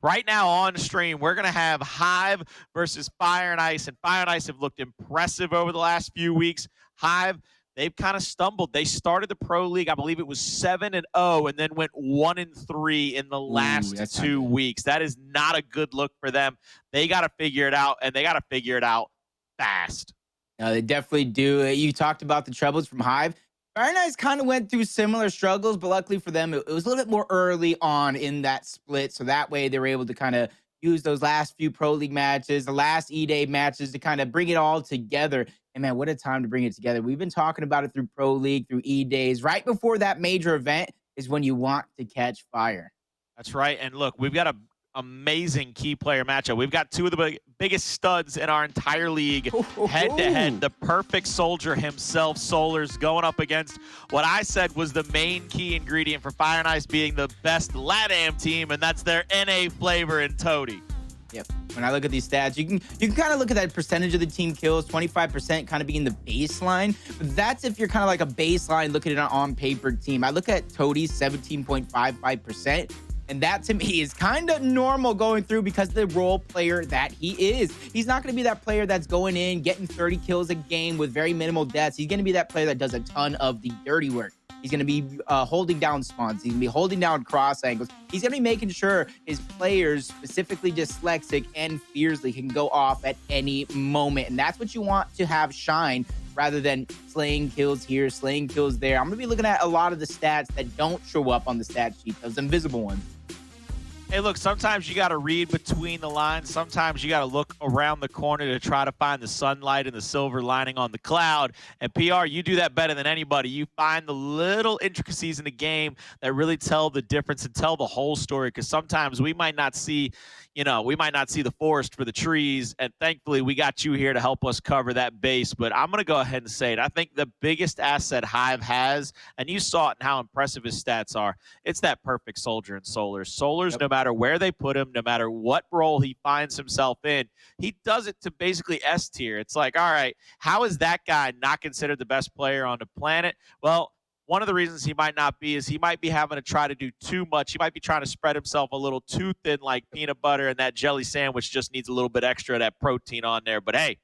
Right now on stream, we're going to have Hive versus Fire and Ice, and Fire and Ice have looked impressive over the last few weeks. Hive, they've kind of stumbled. They started the Pro League, I believe it was 7-0, and then went 1-3 in the last that's 2 weeks. That is not a good look for them. They got to figure it out, and they got to figure it out fast. No, they definitely do. You talked about the troubles from Hive. Fire and Ice kind of went through similar struggles, but luckily for them, it was a little bit more early on in that split. So that way they were able to kind of use those last few Pro League matches, the last E-Day matches to kind of bring it all together. And man, what a time to bring it together. We've been talking about it through Pro League, through E-Days. Right before that major event is when you want to catch fire. That's right. And look, we've got a amazing key player matchup. We've got two of the biggest studs in our entire league head-to-head. The perfect soldier himself, Solurs, going up against what I said was the main key ingredient for Fire and Ice being the best LATAM team, and that's their NA flavor in Toti. Yep. When I look at these stats, you can kind of look at that percentage of the team kills, 25% kind of being the baseline. But that's if you're kind of like a baseline looking at an on-paper team. I look at Toti's 17.55%. And that, to me, is kind of normal going through because of the role player that he is. He's not going to be that player that's going in, getting 30 kills a game with very minimal deaths. He's going to be that player that does a ton of the dirty work. He's going to be holding down spawns. He's going to be holding down cross angles. He's going to be making sure his players, specifically Dyslexic and Fearzly, can go off at any moment. And that's what you want to have shine rather than slaying kills here, slaying kills there. I'm going to be looking at a lot of the stats that don't show up on the stat sheet, those invisible ones. Hey, look, sometimes you got to read between the lines. Sometimes you got to look around the corner to try to find the sunlight and the silver lining on the cloud. And PR, you do that better than anybody. You find the little intricacies in the game that really tell the difference and tell the whole story. Because sometimes we might not see, the forest for the trees. And thankfully, we got you here to help us cover that base. But I'm going to go ahead and say it. I think the biggest asset Hive has, and you saw it in how impressive his stats are, it's that perfect soldier in Solurs. Solurs, no matter where they put him, no matter what role he finds himself in, he does it to basically S tier. It's like, all right, how is that guy not considered the best player on the planet? Well, one of the reasons he might not be is he might be having to try to do too much. He might be trying to spread himself a little too thin like peanut butter, and that jelly sandwich just needs a little bit extra of that protein on there. But hey,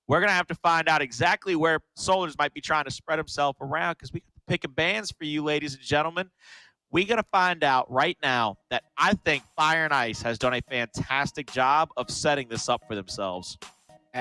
we're going to have to find out exactly where Solurs might be trying to spread himself around because we got to pick bands for you, ladies and gentlemen. We're going to find out right now that I think Fire and Ice has done a fantastic job of setting this up for themselves.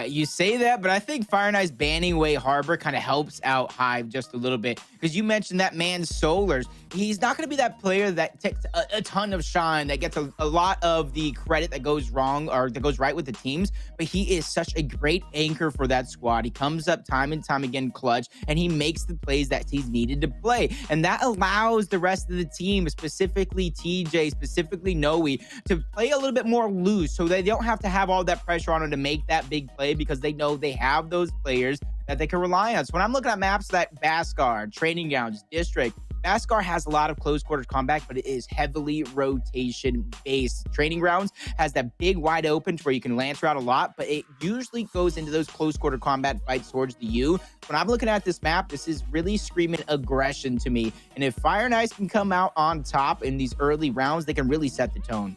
You say that, but I think Fire and Ice banning away Harbor kind of helps out Hive just a little bit because you mentioned that man Solurs. He's not going to be that player that takes a ton of shine, that gets a lot of the credit that goes wrong or that goes right with the teams, but he is such a great anchor for that squad. He comes up time and time again clutch, and he makes the plays that he's needed to play, and that allows the rest of the team, specifically TJ, specifically Noey, to play a little bit more loose so they don't have to have all that pressure on him to make that big play because they know they have those players that they can rely on. So when I'm looking at maps like Vasgar, Training Grounds, District, Vascar has a lot of close quarters combat, but it is heavily rotation based. Training Grounds has that big wide open to where you can lance around a lot, but it usually goes into those close quarter combat fights towards the U. When I'm looking at this map, this is really screaming aggression to me. And if Fire and Ice can come out on top in these early rounds, they can really set the tone.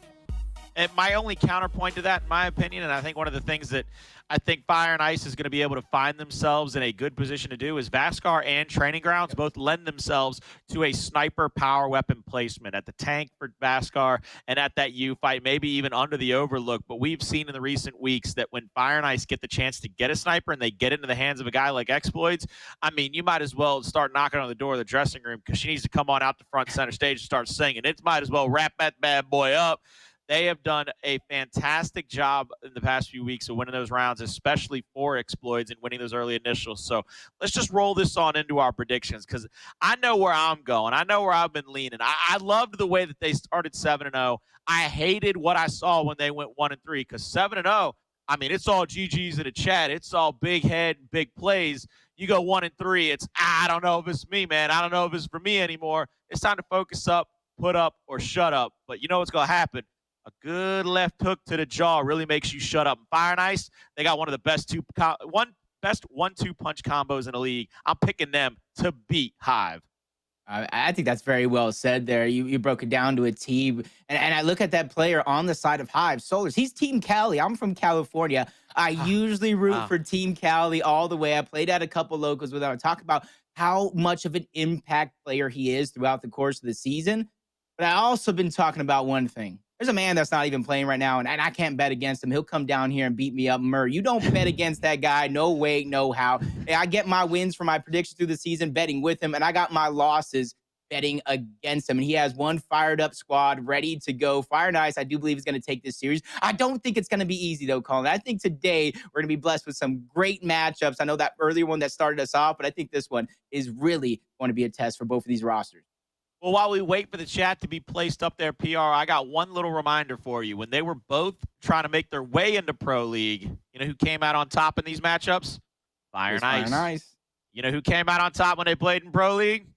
And my only counterpoint to that, in my opinion, and I think one of the things that I think Fire and Ice is going to be able to find themselves in a good position to do is Vascar and Training Grounds both lend themselves to a sniper power weapon placement at the tank for Vascar and at that U fight, maybe even under the overlook. But we've seen in the recent weeks that when Fire and Ice get the chance to get a sniper and they get into the hands of a guy like Xploidz, I mean, you might as well start knocking on the door of the dressing room because she needs to come on out the front center stage and start singing. It might as well wrap that bad boy up. They have done a fantastic job in the past few weeks of winning those rounds, especially for Xploidz and winning those early initials. So let's just roll this on into our predictions because I know where I'm going. I know where I've been leaning. I loved the way that they started 7-0. I hated what I saw when they went 1-3 because 7-0, I mean, it's all GGs in the chat. It's all big head and big plays. You go 1-3, it's, I don't know if it's me, man. I don't know if it's for me anymore. It's time to focus up, put up, or shut up. But you know what's going to happen. A good left hook to the jaw really makes you shut up. Fire and Ice, they got one of the best 1-2 punch combos in the league. I'm picking them to beat Hive. I think that's very well said there. You broke it down to a T. And I look at that player on the side of Hive, Solurs. He's Team Cali. I'm from California. I usually root for Team Cali all the way. I played at a couple locals with him. I talk about how much of an impact player he is throughout the course of the season. But I also been talking about one thing. There's a man that's not even playing right now, and I can't bet against him. He'll come down here and beat me up. You don't bet against that guy. No way, no how. And I get my wins for my predictions through the season betting with him, and I got my losses betting against him. And he has one fired up squad ready to go. Fire Nice, I do believe, is going to take this series. I don't think it's going to be easy, though, Colin. I think today we're going to be blessed with some great matchups. I know that earlier one that started us off, but I think this one is really going to be a test for both of these rosters. Well, while we wait for the chat to be placed up there, PR, I got one little reminder for you. When they were both trying to make their way into Pro League, you know who came out on top in these matchups? Fire Nice. You know who came out on top when they played in Pro League?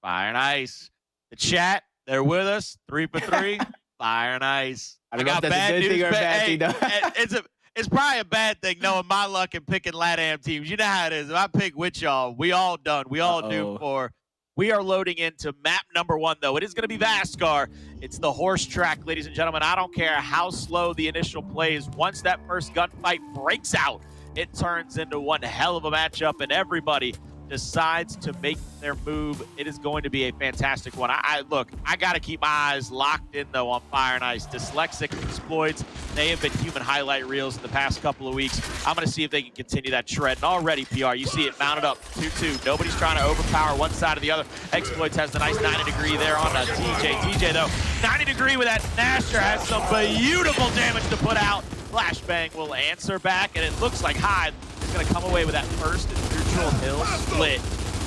Fire Nice. The chat, they're with us. 3 for 3. Fire Nice. I got bad news. It's probably a bad thing knowing my luck and picking LATAM teams. You know how it is. If I pick with y'all, we all done. We all doomed for. We are loading into map number 1, though. It is going to be Vasgar. It's the horse track, ladies and gentlemen. I don't care how slow the initial play is. Once that first gunfight breaks out, it turns into one hell of a matchup, and everybody decides to make their move. It is going to be a fantastic one. Look, I got to keep my eyes locked in, though, on Fire Nice. Dyslexic, Xploidz, they have been human highlight reels in the past couple of weeks. I'm going to see if they can continue that trend. And already, PR, you see it mounted up 2-2. Nobody's trying to overpower one side or the other. Xploidz has the nice 90 degree there on TJ. TJ, though, 90 degree with that Nasher has some beautiful damage to put out. Flashbang will answer back, and it looks like Hive is going to come away with that first neutral hill split.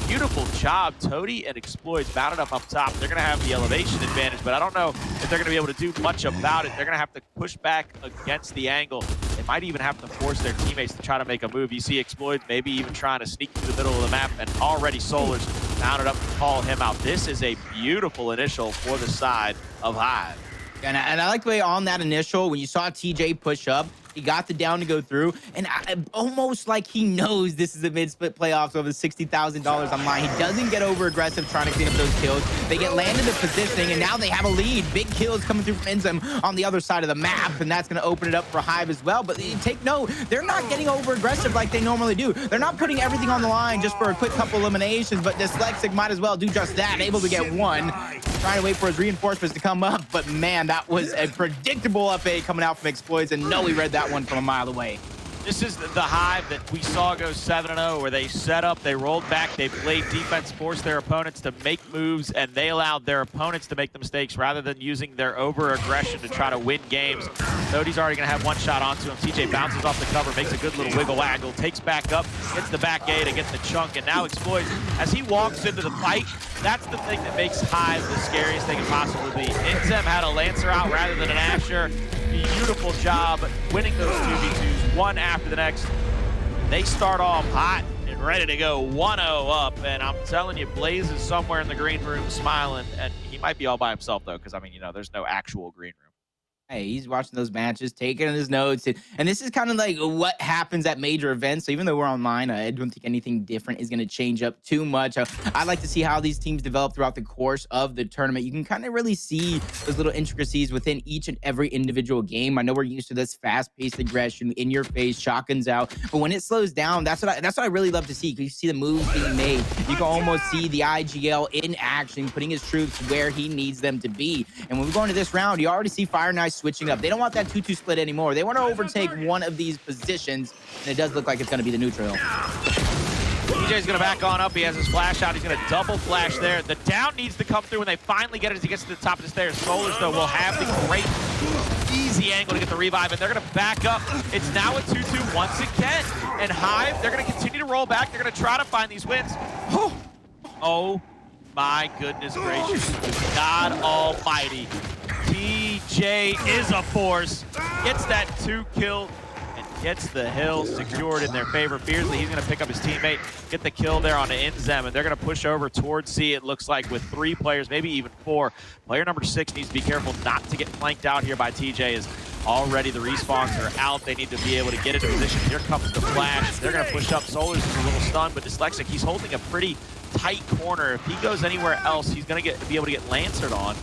Beautiful job. Toti and Xploidz mounted up top. They're going to have the elevation advantage, but I don't know if they're going to be able to do much about it. They're going to have to push back against the angle. They might even have to force their teammates to try to make a move. You see Xploidz maybe even trying to sneak through the middle of the map, and already Solurs mounted up to call him out. This is a beautiful initial for the side of Hive. And I like the way on that initial, when you saw TJ push up, he got the down to go through, and almost like he knows this is a mid-split playoffs over $60,000 on line. He doesn't get over-aggressive trying to clean up those kills. They get landed in positioning, and now they have a lead. Big kills coming through from INZEM on the other side of the map, and that's going to open it up for Hive as well. But take note, they're not getting over-aggressive like they normally do. They're not putting everything on the line just for a quick couple eliminations, but Dyslexic might as well do just that, able to get one. Trying to wait for his reinforcements to come up, but man, that was a predictable up A coming out from Xploidz, and Noey read that one from a mile away. This is the Hive that we saw go 7-0, where they set up, they rolled back, they played defense, forced their opponents to make moves, and they allowed their opponents to make the mistakes rather than using their over-aggression to try to win games. Toti's already going to have one shot onto him. TJ bounces off the cover, makes a good little wiggle waggle, takes back up, gets the back A to get the chunk, and now Xploidz, as he walks into the fight, that's the thing that makes Hive the scariest thing it possibly be. INZEM had a Lancer out rather than an Asher. Beautiful job winning those 2v2s, one after the next. They start off hot and ready to go 1-0 up, and I'm telling you, Blaze is somewhere in the green room smiling, and he might be all by himself, though, because, I mean, you know, there's no actual green room. Hey, he's watching those matches, taking his notes, and this is kind of like what happens at major events. So even though we're online, I don't think anything different is going to change up too much. I'd like to see how these teams develop throughout the course of the tournament. You can kind of really see those little intricacies within each and every individual game. I know we're used to this fast-paced aggression, in your face, shotguns out, but when it slows down, that's what I really love to see. Because you see the moves being made, you can almost see the IGL in action, putting his troops where he needs them to be. And when we go into this round, you already see Fire Nice switching up. They don't want that 2-2 split anymore. They want to overtake one of these positions, and it does look like it's going to be the neutral. TJ's going to back on up. He has his flash out. He's going to double flash there. The down needs to come through when they finally get it as he gets to the top of the stairs. Solurs, though, will have the great, easy angle to get the revive, and they're going to back up. It's now a 2-2 once again. And Hive, they're going to continue to roll back. They're going to try to find these wins. Oh, my goodness gracious. God almighty. TJ is a force, gets that 2 kill, and gets the hill secured in their favor. Fearzly, he's going to pick up his teammate, get the kill there on the INZEM, and they're going to push over towards C, it looks like, with 3 players, maybe even 4. Player number 6 needs to be careful not to get flanked out here by TJ, as already the respawns are out. They need to be able to get into position. Here comes the flash. They're going to push up. Solurs is a little stunned, but Dyslexic, he's holding a pretty tight corner. If he goes anywhere else, he's going to be able to get Lancered on.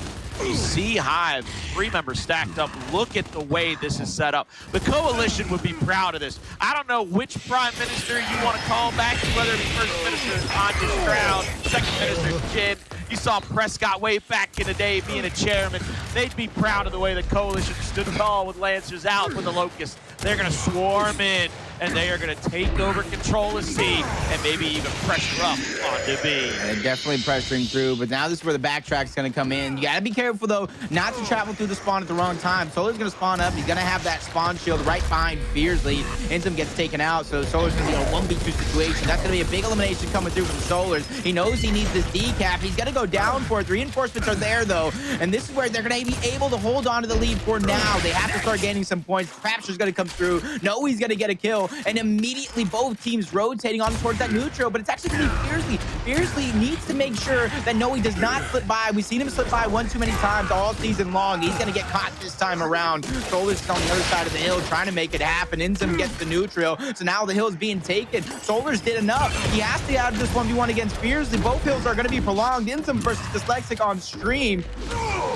You see Hive, 3 members stacked up. Look at the way this is set up. The Coalition would be proud of this. I don't know which Prime Minister you want to call back to, whether it be First Minister Anya Stroud, Second Minister Jin. You saw Prescott way back in the day being a chairman. They'd be proud of the way the Coalition stood tall with Lancers out with the Locust. They're going to swarm in, and they are going to take over control of C and maybe even pressure up onto B. They're definitely pressuring through, but now this is where the backtrack's going to come in. You got to be careful, though, not to travel through the spawn at the wrong time. Solurs going to spawn up. He's going to have that spawn shield right behind Fearzly. INZEM gets taken out, so Solurs going to be in a 1v2 situation. That's going to be a big elimination coming through from Solurs. He knows he needs this decap. He's going to go down for it. The reinforcements are there, though, and this is where they're going to be able to hold on to the lead for now. They have to start gaining some points. Rapture's going to come through. Noey's going to get a kill, and immediately both teams rotating on towards that neutral, but it's actually going to be Fearzly. Fearzly needs to make sure that Noey does not slip by. We've seen him slip by one too many times all season long. He's going to get caught this time around. Solurs is on the other side of the hill trying to make it happen. INZEM gets the neutral, so now the hill's being taken. Solurs did enough. He has to out of this 1v1 against Fearzly. Both hills are going to be prolonged. INZEM versus Dyslexic on stream.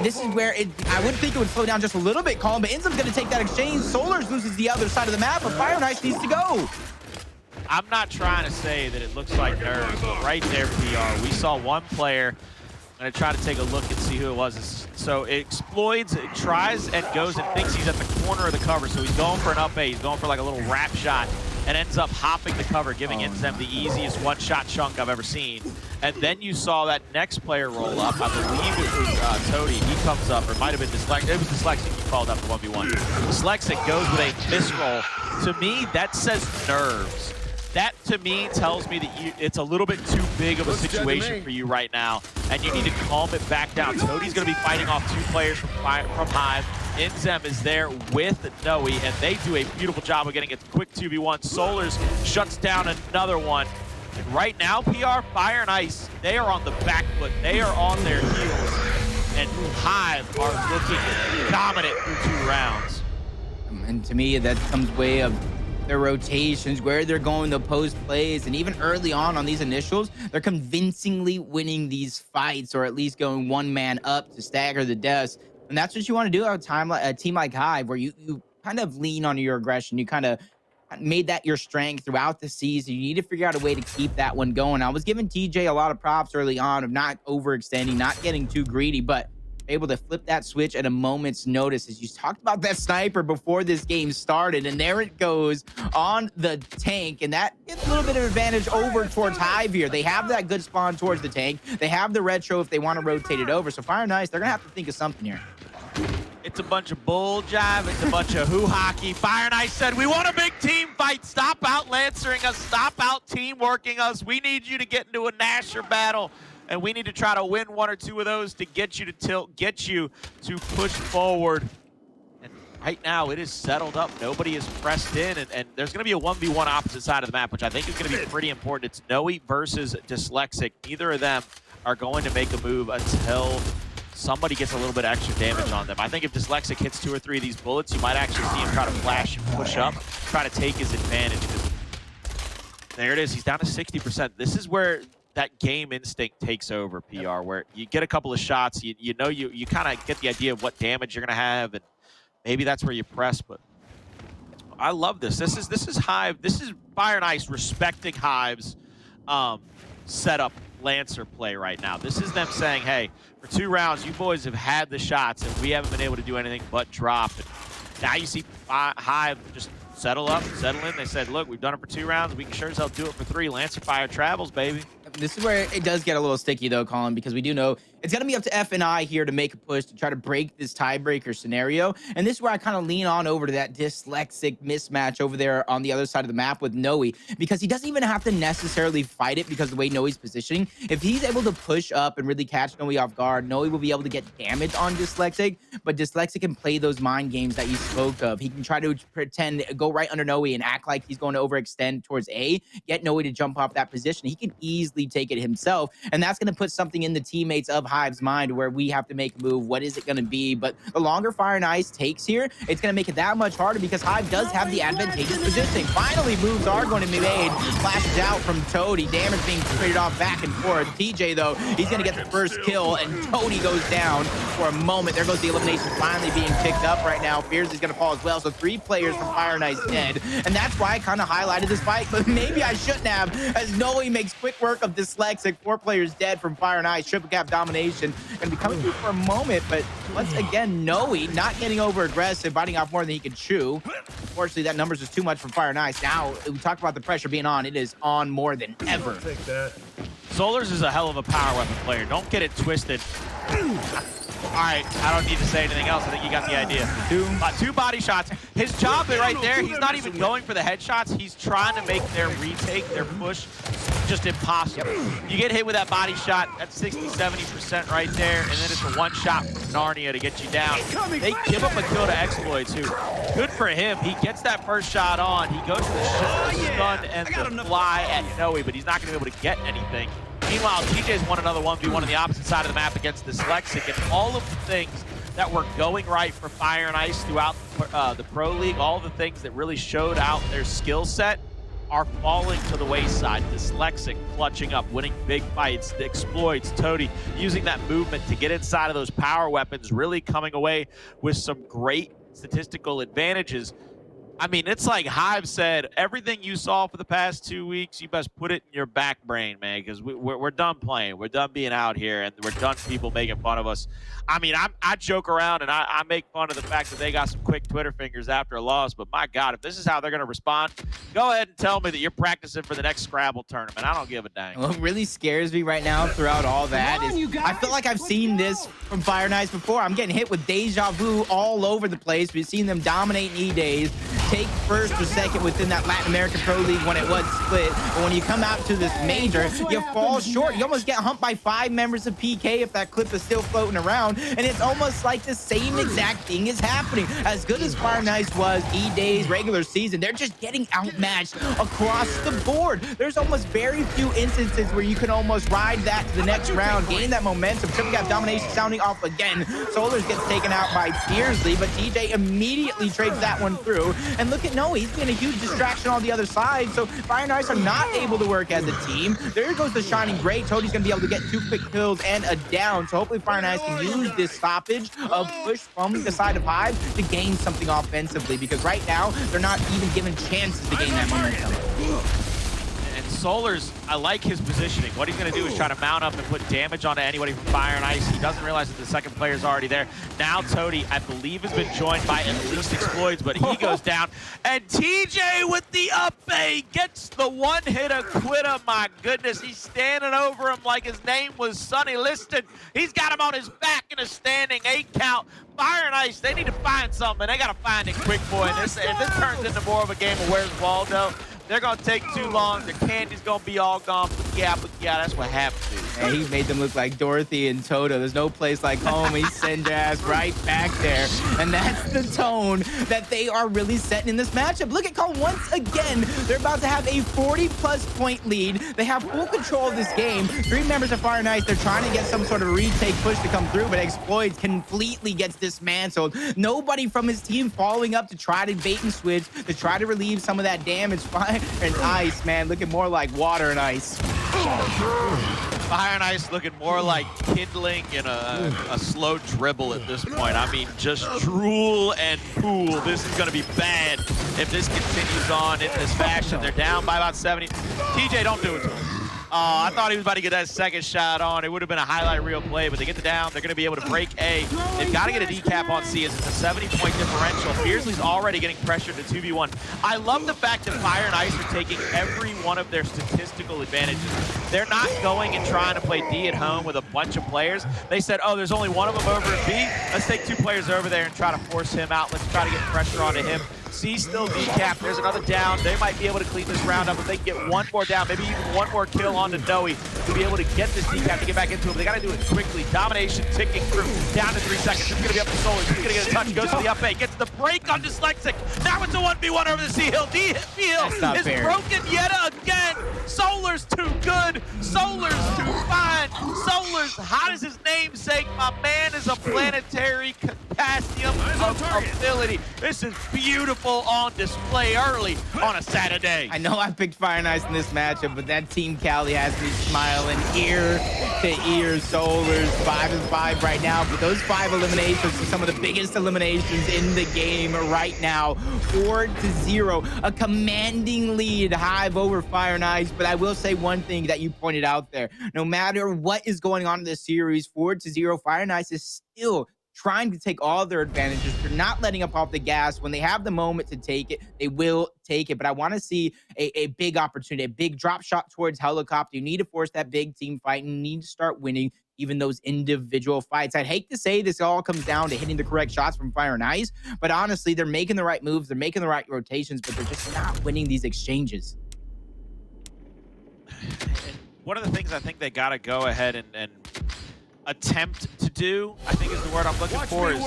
This is where I would think it would slow down just a little bit, Colin, but INZEM's going to take that exchange. Solurs loses the other side of the map, but Fire and Ice needs to go. I'm not trying to say that it looks like nerves, but right there, PR, we saw one player. I'm going to try to take a look and see who it was. So Xploidz tries and goes and thinks he's at the corner of the cover, so he's going for an up A. He's going for like a little wrap shot and ends up hopping the cover, giving INZEM the easiest one-shot chunk I've ever seen. And then you saw that next player roll up. I believe it was Toti. He comes up, or it might have been Dyslexic. It was Dyslexic he called up the 1v1. Dyslexic goes with a misroll. To me, that says nerves. That, to me, tells me that it's a little bit too big of a situation for you right now, and you need to calm it back down. Toti's going to be fighting off 2 players from Hive. INZEM is there with Noey, and they do a beautiful job of getting a quick 2v1. Solurs shuts down another one. And right now, PR, Fire and Ice, they are on the back foot. They are on their heels. And Hive are looking dominant through 2 rounds. And to me, that comes way of their rotations, where they're going to post plays, and even early on these initials, they're convincingly winning these fights, or at least going 1 man up to stagger the deaths. And that's what you want to do at a team like Hive, where you kind of lean on your aggression. You kind of made that your strength throughout the season. You need to figure out a way to keep that one going. I was giving TJ a lot of props early on of not overextending, not getting too greedy, but able to flip that switch at a moment's notice. As you talked about that sniper before this game started, and there it goes on the tank, and that gets a little bit of advantage over towards Hive here. They have that good spawn towards the tank. They have the retro if they want to rotate it over. So Fire and Ice, they're gonna have to think of something here. It's a bunch of bull jive. It's a bunch of hoo-hockey. Fire and Ice said, we want a big team fight. Stop out-lancering us. Stop out-teamworking us. We need you to get into a Nasher battle. And we need to try to win 1 or 2 of those to get you to tilt, get you to push forward. And right now, it is settled up. Nobody is pressed in. And there's going to be a 1v1 opposite side of the map, which I think is going to be pretty important. It's Noey versus Dyslexic. Neither of them are going to make a move until somebody gets a little bit of extra damage on them. I think if Dyslexic hits 2 or 3 of these bullets, you might actually see him try to flash and push up, try to take his advantage. There it is. He's down to 60%. This is where that game instinct takes over, PR, where you get a couple of shots, you know you kind of get the idea of what damage you're going to have, and maybe that's where you press, but I love this. This is Hive. This is Fire and Ice respecting Hive's setup Lancer play right now. This is them saying, hey, for 2 rounds, you boys have had the shots, and we haven't been able to do anything but drop. And now you see Hive just settle up, settle in. They said, look, we've done it for 2 rounds. We can sure as hell do it for 3. Lancer Fire travels, baby. This is where it does get a little sticky, though, Colin, because we do know it's going to be up to F and I here to make a push to try to break this tiebreaker scenario. And this is where I kind of lean on over to that Dyslexic mismatch over there on the other side of the map with Noey, because he doesn't even have to necessarily fight it because of the way Noey's positioning. If he's able to push up and really catch Noey off guard, Noey will be able to get damage on Dyslexic, but Dyslexic can play those mind games that you spoke of. He can try to pretend, go right under Noey and act like he's going to overextend towards A, get Noey to jump off that position. He can easily take it himself, and that's going to put something in the teammates of Hive's mind where we have to make a move. What is it going to be? But the longer Fire and Ice takes here, it's going to make it that much harder because Hive does have the advantageous positioning. Finally, moves are going to be made. Flashes out from Toti. Damage being traded off back and forth. TJ, though, he's going to get the first kill, and Toti goes down for a moment. There goes the elimination finally being picked up right now. Fearzly's going to fall as well. So 3 players from Fire and Ice dead. And that's why I kind of highlighted this fight, but maybe I shouldn't have, as Noey makes quick work of Dyslexic. 4 players dead from Fire and Ice. Triple cap domination. Going to be coming through for a moment, but once again, Noey not getting over aggressive, biting off more than he can chew. Unfortunately, that numbers is too much from Fire and Ice. Now, we talked about the pressure being on. It is on more than ever. Take that. Solurs is a hell of a power weapon player. Don't get it twisted. All right, I don't need to say anything else. I think you got the idea. 2 body shots. His job right there, he's not even going for the headshots. He's trying to make their retake, their push, just impossible. You get hit with that body shot, that's 60-70% right there, and then it's a one-shot from Narnia to get you down. They give up a kill to Xploidz, who, good for him, he gets that first shot on. He goes to the stun and the fly at Noey, but he's not going to be able to get anything. Meanwhile, TJ's won another 1v1 on the opposite side of the map against Dyslexic, and all of the things that were going right for Fire and Ice throughout the Pro League, all the things that really showed out their skill set are falling to the wayside. Dyslexic clutching up, winning big fights. The Xploidz, Toti using that movement to get inside of those power weapons, really coming away with some great statistical advantages. I mean, it's like Hive said, everything you saw for the past 2 weeks, you best put it in your back brain, man, because we're done playing. We're done being out here, and we're done people making fun of us. I mean, I joke around, and I make fun of the fact that they got some quick Twitter fingers after a loss, but my God, if this is how they're going to respond, go ahead and tell me that you're practicing for the next Scrabble tournament. I don't give a dang. What really scares me right now throughout all that is I feel like I've seen this from Fire and Ice before. I'm getting hit with deja vu all over the place. We've seen them dominate in E-Days, take first or second within that Latin American Pro League when it was split. But when you come out to this major, you fall short. You almost get humped by 5 members of PK if that clip is still floating around. And it's almost like the same exact thing is happening. As good as Fire and Ice was E-Days regular season, they're just getting outmatched across the board. There's almost very few instances where you can almost ride that to the next round, gain that momentum. Triple cap domination sounding off again. Solurs gets taken out by Fearzly, but TJ immediately trades that one through. And look at Noey, he's been a huge distraction on the other side. So Fire and Ice are not able to work as a team. There goes the Shining Gray. Toti's gonna be able to get 2 quick kills and a down. So hopefully Fire and Ice can use this stoppage of push from the side of Hive to gain something offensively, because right now they're not even given chances to gain that momentum. And Solurs, I like his positioning. What he's going to do is try to mount up and put damage onto anybody from Fire and Ice. He doesn't realize that the second player is already there. Now Toti, I believe, has been joined by at least Xploidz, but he goes down. And TJ with the up A gets the one-hitter quitter. My goodness, he's standing over him like his name was Sonny Liston. He's got him on his back in a standing 8 count. Fire and Ice, they need to find something. They got to find it quick, boy. If this turns into more of a game of Where's Waldo, they're going to take too long. Their candy's going to be all gone. But yeah, that's what happens. And he made them look like Dorothy and Toto. There's no place like home. He sends your ass right back there. And that's the tone that they are really setting in this matchup. Look at Cole once again. They're about to have a 40-plus point lead. They have full control of this game. 3 members of Fire and Ice, they're trying to get some sort of retake push to come through, but Xploidz completely gets dismantled. Nobody from his team following up to try to bait and switch, to try to relieve some of that damage. Fire and Ice, man, looking more like water and ice. Fire and Ice looking more like kindling in a slow dribble at this point. I mean, just drool and pool. This is going to be bad if this continues on in this fashion. They're down by about 70. TJ, don't do it to him. I thought he was about to get that second shot on. It would have been a highlight reel play, but they get the down. They're going to be able to break A. They've got to get a decap on C as it's a 70-point differential. Fearzly's already getting pressured to 2v1. I love the fact that Fire and Ice are taking every one of their statistical advantages. They're not going and trying to play D at home with a bunch of players. They said, oh, there's only one of them over at B. Let's take 2 players over there and try to force him out. Let's try to get pressure onto him. C still decapped. There's another down. They might be able to clean this round up if they can get one more down, maybe even one more kill onto Noey to be able to get this decap to get back into him. They got to do it quickly. Domination ticking through. Down to 3 seconds. It's going to be up to Solurs. He's going to get a touch. Goes to the up A. Gets the break on Dyslexic. Now it's a 1v1 over the C-Hill. D-Hill is broken yet again. Solurs too good. Solurs too fine. Solurs, hot as his namesake. My man is a planetary potassium of ability. This is beautiful on display early on a Saturday. I know I picked Fire and Ice in this matchup, but that Team Cali has me smiling ear to ear. Solurs 5-5 right now, but those 5 eliminations are some of the biggest eliminations in the game right now. 4-0, a commanding lead. Hive over Fire and Ice, but I will say one thing that you pointed out there. No matter what is going on in this series, 4-0, Fire and Ice is still trying to take all their advantages. They're not letting up off the gas. When they have the moment to take it, they will take it. But I want to see a big opportunity, a big drop shot towards Helicopter. You need to force that big team fight, and you need to start winning even those individual fights. I'd hate to say this all comes down to hitting the correct shots from Fire and Ice, but honestly, they're making the right moves, they're making the right rotations, but they're just not winning these exchanges. One of the things I think they got to go ahead and attempt to do, I think is the word I'm looking for, is,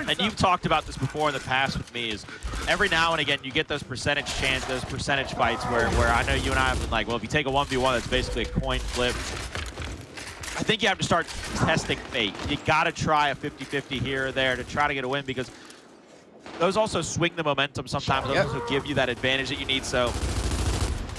and you've talked about this before in the past with me, is every now and again you get those percentage chance, those percentage fights where I know you and I have been like, well, if you take a 1v1, that's basically a coin flip. I think you have to start testing fate. You got to try a 50-50 here or there to try to get a win, because those also swing the momentum sometimes. Those also give you that advantage that you need. So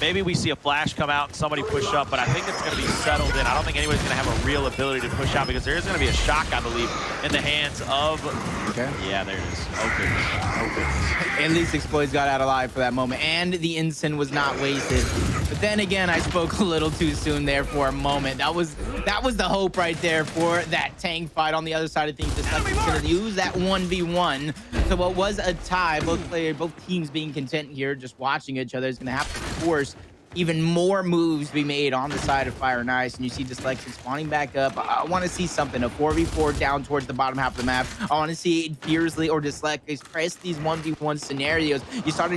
maybe we see a flash come out and somebody push up, but I think it's going to be settled in. I don't think anybody's going to have a real ability to push out, because there is going to be a shock, I believe, in the hands of... Okay. Yeah, there it is. Oh, goodness. Oh, goodness. At least Xploidz got out alive for that moment, and the INZEM was not wasted. But then again, I spoke a little too soon there for a moment. That was the hope right there for that tank fight on the other side of things. Dyslexic going to use that 1v1. So what was a tie, both teams being content here, just watching each other, is going to have to force even more moves to be made on the side of Fire and Ice. And you see Dyslexic spawning back up. I want to see something, a 4v4 down towards the bottom half of the map. I want to see Fearzly or Dyslexic press these 1v1 scenarios. You start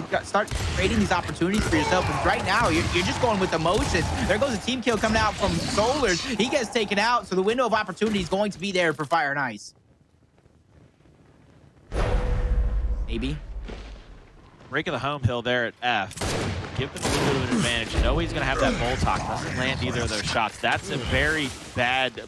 creating these opportunities for yourself. Because right now, you're just going with emotions. There goes a team kill coming out from Solurs. He gets taken out, so the window of opportunity is going to be there for Fire and Ice. Maybe. Break of the home hill there at F. Give them a little bit of an advantage. Noey's going to have that Molotov. Doesn't land either of those shots. That's a very bad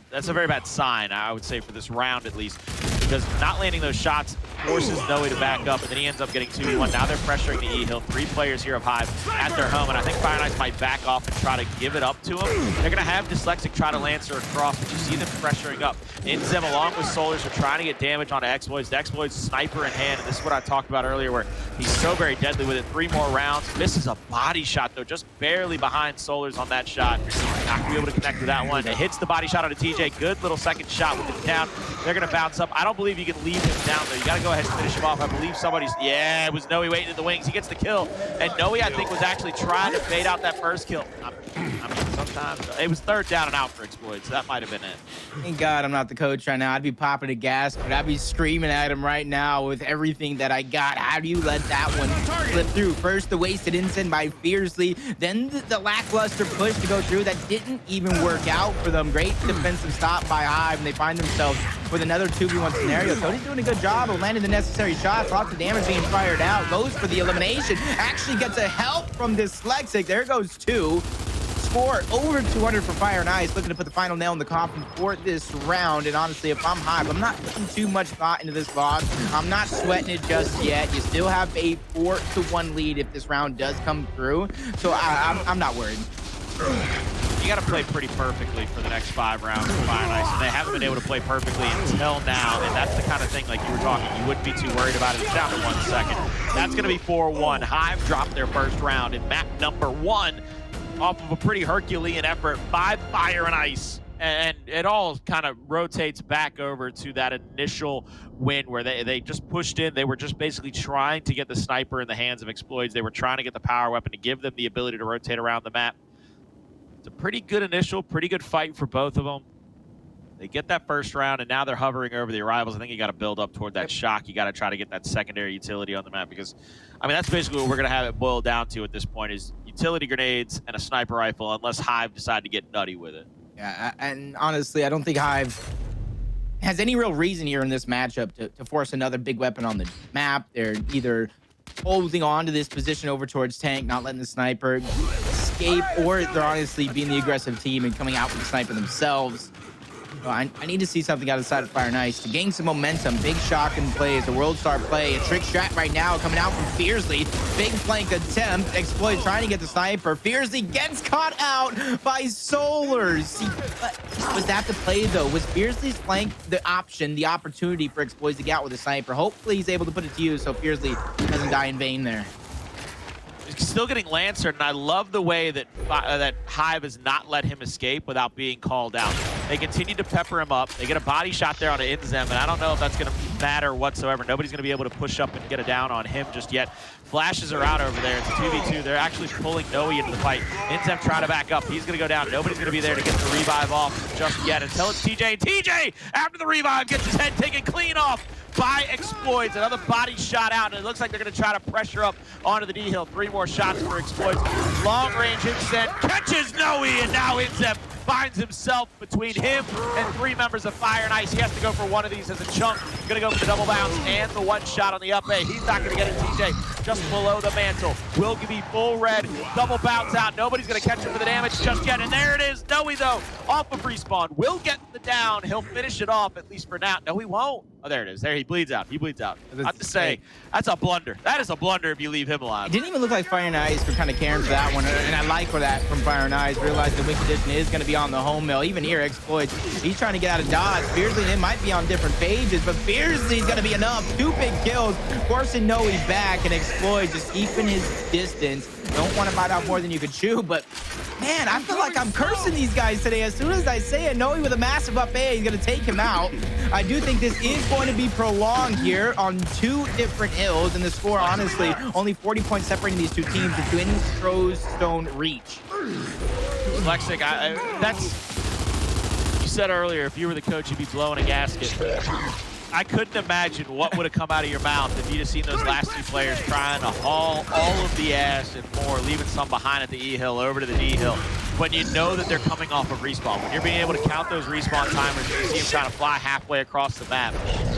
sign, I would say, for this round at least. Because not landing those shots forces Noey to back up, and then he ends up getting 2v1. Now they're pressuring the E-Hill. 3 players here of Hive at their home, and I think Fire and Ice might back off and try to give it up to him. They're going to have Dyslexic try to Lancer across, but you see them pressuring up. INZEM, along with Solurs, are trying to get damage onto Xploidz. The Xploidz sniper in hand, and this is what I talked about earlier, where he's so very deadly with it. 3 more rounds. Misses a body shot, though, just barely behind Solurs on that shot. Not going to be able to connect with that one. It hits the body shot onto TJ. Good little second shot with it down. They're going to bounce up. I don't believe you can leave him down, though. You got to go ahead and finish him off. I believe somebody's... Yeah, it was Noey waiting in the wings. He gets the kill. And Noey, I think, was actually trying to fade out that first kill. I mean, sometimes... It was 3rd down and out for Xploidz, so that might have been it. Thank God I'm not the coach right now. I'd be popping a gas, but I'd be screaming at him right now with everything that I got. How do you let that one slip through? First, the wasted INZEM by Fearzly. Then the lackluster push to go through that didn't even work out for them. Great defensive stop by Hive, and they find themselves with another 2v1 scenario. Toti's doing a good job of landing the necessary shots. Lots of damage being fired out. Goes for the elimination. Actually gets a help from Dyslexic. There goes 2. Score over 200 for Fire and Ice. Looking to put the final nail in the coffin for this round. And honestly, if I'm Hive, I'm not putting too much thought into this VOD. I'm not sweating it just yet. You still have a 4-1 lead if this round does come through. So I'm not worried. You got to play pretty perfectly for the next 5 rounds for Fire and Ice, and they haven't been able to play perfectly until now, and that's the kind of thing, like you were talking, you wouldn't be too worried about it. It's down to 1 second. That's going to be 4-1. Hive dropped their first round in map number 1 off of a pretty Herculean effort by Fire and Ice, and it all kind of rotates back over to that initial win where they just pushed in. They were just basically trying to get the sniper in the hands of Xploidz. They were trying to get the power weapon to give them the ability to rotate around the map. It's a pretty good initial, pretty good fight for both of them. They get that first round, and now they're hovering over the arrivals. I think you got to build up toward that shock. You got to try to get that secondary utility on the map because, I mean, that's basically what we're going to have it boiled down to at this point is utility grenades and a sniper rifle, unless Hive decide to get nutty with it. Yeah, and honestly, I don't think Hive has any real reason here in this matchup to force another big weapon on the map. They're either holding on to this position over towards tank, not letting the sniper escape, or they're honestly being the aggressive team and coming out with the sniper themselves. I need to see something outside of Fire and Ice to gain some momentum. Big shock in play as a world star play. A trick strat right now coming out from Fearzly. Big flank attempt. Xploidz trying to get the sniper. Fearzly gets caught out by Solurs. See, was that the play though? Was Fearzly's flank the option, the opportunity for Xploidz to get out with a sniper? Hopefully he's able to put it to use so Fearzly doesn't die in vain there. Still getting Lancer, and I love the way that that Hive has not let him escape without being called out. They continue to pepper him up. They get a body shot there on an INZEM, and I don't know if that's going to matter whatsoever. Nobody's going to be able to push up and get a down on him just yet. Flashes are out over there. It's a 2v2. They're actually pulling Noey into the fight. INZEM trying to back up. He's going to go down. Nobody's going to be there to get the revive off just yet until it's TJ. And TJ, after the revive, gets his head taken clean off by Xploidz. Another body shot out, and it looks like they're going to try to pressure up onto the D-Hill. 3 more shots for Xploidz. Long range Inset catches Noey, and now INZEM finds himself between him and 3 members of Fire and Ice. He has to go for one of these as a chunk. Going to go for the double bounce and the one shot on the up A. He's not going to get it. TJ just below the mantle. Will be full red. Double bounce out. Nobody's going to catch him for the damage just yet. And there it is. Noey, though, off of respawn. Will get the down. He'll finish it off, at least for now. No, he won't. Oh, there it is. There, he bleeds out. He bleeds out. I have to say, that's a blunder. That is a blunder if you leave him alive. It didn't even look like Fire and Ice were kind of caring for that one, and I like for that from Fire and Ice. Realize the win condition is going to be on the home mill. Even here, Xploidz, he's trying to get out of dodge. Fearzly, they might be on different pages, but Fearzly's going to be enough. 2 big kills, forcing Noey back, and Xploidz just keeping his distance. Don't want to bite off more than you could chew, but man, I feel like I'm cursing these guys today. As soon as I say it, Noey with a massive up A, he's going to take him out. I do think this is going to be prolonged here on 2 different hills, and the score, honestly, only 40 points separating these 2 teams. The Twins throws stone reach. Lexic, that's, you said earlier, if you were the coach, you'd be blowing a gasket. I couldn't imagine what would have come out of your mouth if you'd have seen those last 2 players trying to haul all of the ass and more, leaving some behind at the E hill over to the D hill. When you know that they're coming off of respawn, when you're being able to count those respawn timers, you see them trying to fly halfway across the map.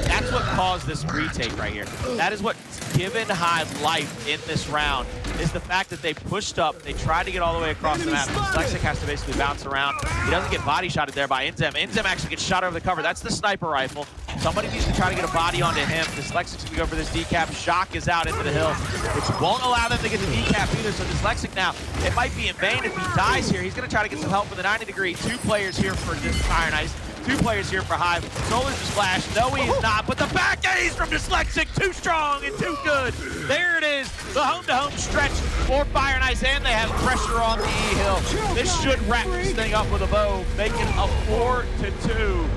That's what caused this retake right here. That is what's given Hive life in this round, is the fact that they pushed up, they tried to get all the way across the map. Lexic has to basically bounce around. He doesn't get body shotted there by INZEM. INZEM actually gets shot over the cover. That's the sniper rifle. Somebody needs to try to get a body onto him. Dyslexic's gonna go for this decap. Shock is out into the hill, which won't allow them to get the decap either. So Dyslexic now, it might be in vain if he dies here. He's gonna try to get some help with a 90-degree. 2 players here for this Fire and Ice. 2 players here for Hive. Solurs is flashed. Noey is not, but the back A's from Dyslexic, too strong and too good. There it is, the home-to-home stretch for Fire and Ice, and they have pressure on the E-hill. This should wrap this thing up with a bow, making a 4-2.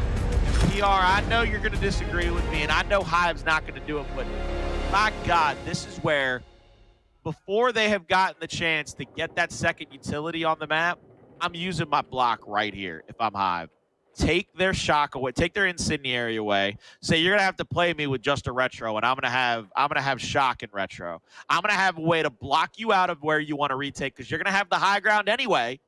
PR, I know you're going to disagree with me, and I know Hive's not going to do it, but my God, this is where, before they have gotten the chance to get that second utility on the map, I'm using my block right here if I'm Hive. Take their shock away, take their incendiary away. Say you're gonna have to play me with just a retro, and I'm gonna have shock and retro. I'm gonna have a way to block you out of where you want to retake, because you're gonna have the high ground anyway.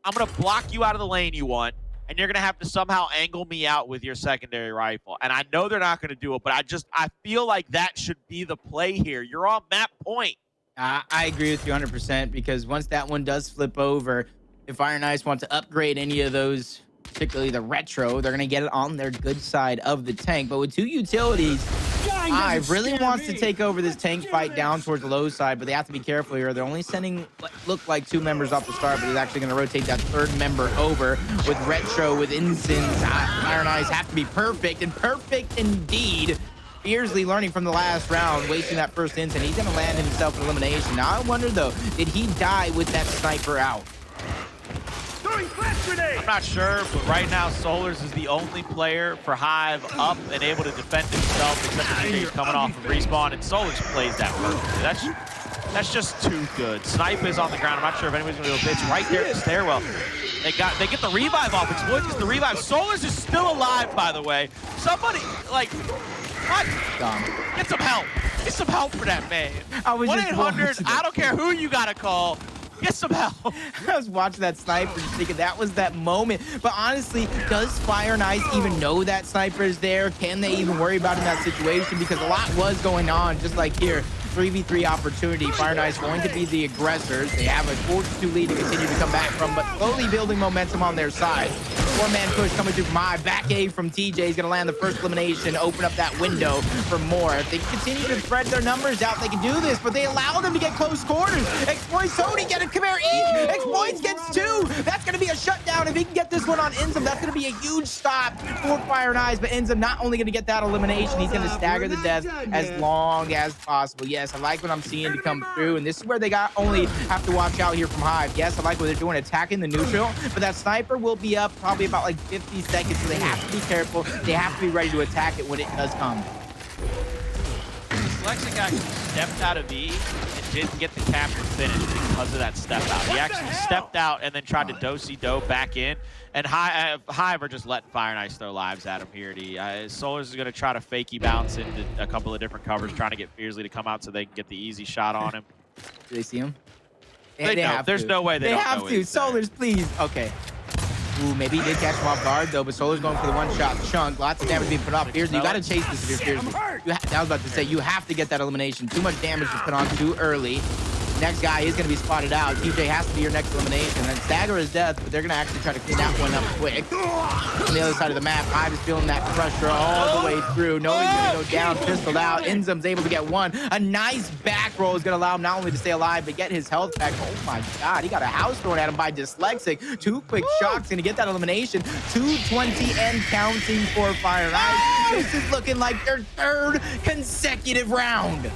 I'm gonna block you out of the lane you want, and you're gonna have to somehow angle me out with your secondary rifle. And I know they're not gonna do it, but I feel like that should be the play here. You're on map point. I agree with you 100%, because once that one does flip over, if Fire and Ice want to upgrade any of those, particularly the retro, they're going to get it on their good side of the tank. But with 2 utilities, Hive really wants to take over this tank fight down towards the low side, but they have to be careful here. They're only sending what look like 2 members off the start, but he's actually going to rotate that 3rd member over with retro, with incense. Fire and Ice have to be perfect, and perfect indeed. Fearzly learning from the last round, wasting that first instant. He's going to land himself an elimination. Now I wonder, though, did he die with that sniper out? I'm not sure, but right now Solurs is the only player for Hive up and able to defend himself, except for TJ coming off of respawn, and Solurs plays that perfectly. That's just too good. Snipe is on the ground. I'm not sure if anybody's gonna be able to. It's right there at the stairwell. They get the revive off. Xploidz gets the revive. Solurs is still alive, by the way. Somebody, like, what? Get some help. Get some help for that man. 1-800, I don't care who you gotta call. Get some help. I was watching that sniper just thinking that was that moment. But honestly, does Fire and Ice even know that sniper is there? Can they even worry about in that situation? Because a lot was going on, just like here. 3v3 opportunity. Fire and Ice going to be the aggressors. They have a 4-2 lead to continue to come back from, but slowly building momentum on their side. Four-man push coming through from Hive. Back A from TJ is going to land the first elimination, open up that window for more. If they continue to spread their numbers out, they can do this, but they allow them to get close quarters. Xploidz, Toti, get a come here, eat. Xploidz gets 2. That's going to be a shutdown. If he can get this one on INZEM, that's going to be a huge stop for Fire and Ice, but INZEM not only going to get that elimination, he's going to stagger the death as long as possible. Yes, I like what I'm seeing to come through, and this is where they only have to watch out here from Hive. Yes, I like what they're doing, attacking the neutral, but that sniper will be up probably about like 50 seconds, so they have to be careful. They have to be ready to attack it when it does come. Dyslexic actually stepped out of E and didn't get the capture finish because of that step out. He actually stepped out and then tried to do-si-do back in, and Hive are just letting Fire and Ice throw lives at him here at E. Solurs is going to try to fakey bounce into a couple of different covers, trying to get Fearzly to come out so they can get the easy shot on him. Do they see him? They know. There's no way they don't have know to. Solurs, please. Okay. Ooh, maybe he did catch him off guard, though, but Solurs going for the one-shot chunk. Lots of damage being put off. Fearzly, you got to chase this if you're Fearzly. I was about to say, you have to get that elimination. Too much damage to put on too early. Next guy is going to be spotted out. TJ has to be your next elimination. And stagger is death, but they're going to actually try to clean that one up quick. On the other side of the map, Hive is feeling that pressure all the way through. Noey's going to go down, pistoled out. INZEM's able to get one. A nice back roll is going to allow him not only to stay alive, but get his health back. Oh my God, he got a house thrown at him by Dyslexic. 2 quick shots, going to get that elimination. 220 and counting for Fire and Ice. This is looking like their 3rd consecutive round.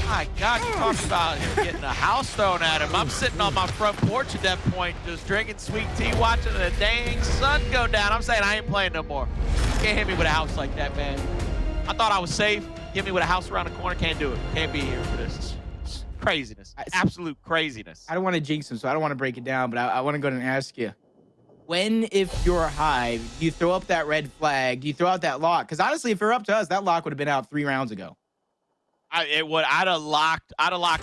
My God, you talk about him getting a house thrown at him. I'm sitting on my front porch at that point, just drinking sweet tea, watching the dang sun go down. I'm saying I ain't playing no more. You can't hit me with a house like that, man. I thought I was safe. Hit me with a house around the corner. Can't do it. Can't be here for this. It's craziness. Absolute craziness. I don't want to jinx him, so I don't want to break it down, but I want to go and ask you. When, if you're Hive, you throw up that red flag, do you throw out that lock? Because honestly, if it were up to us, that lock would have been out 3 rounds ago. I'd have locked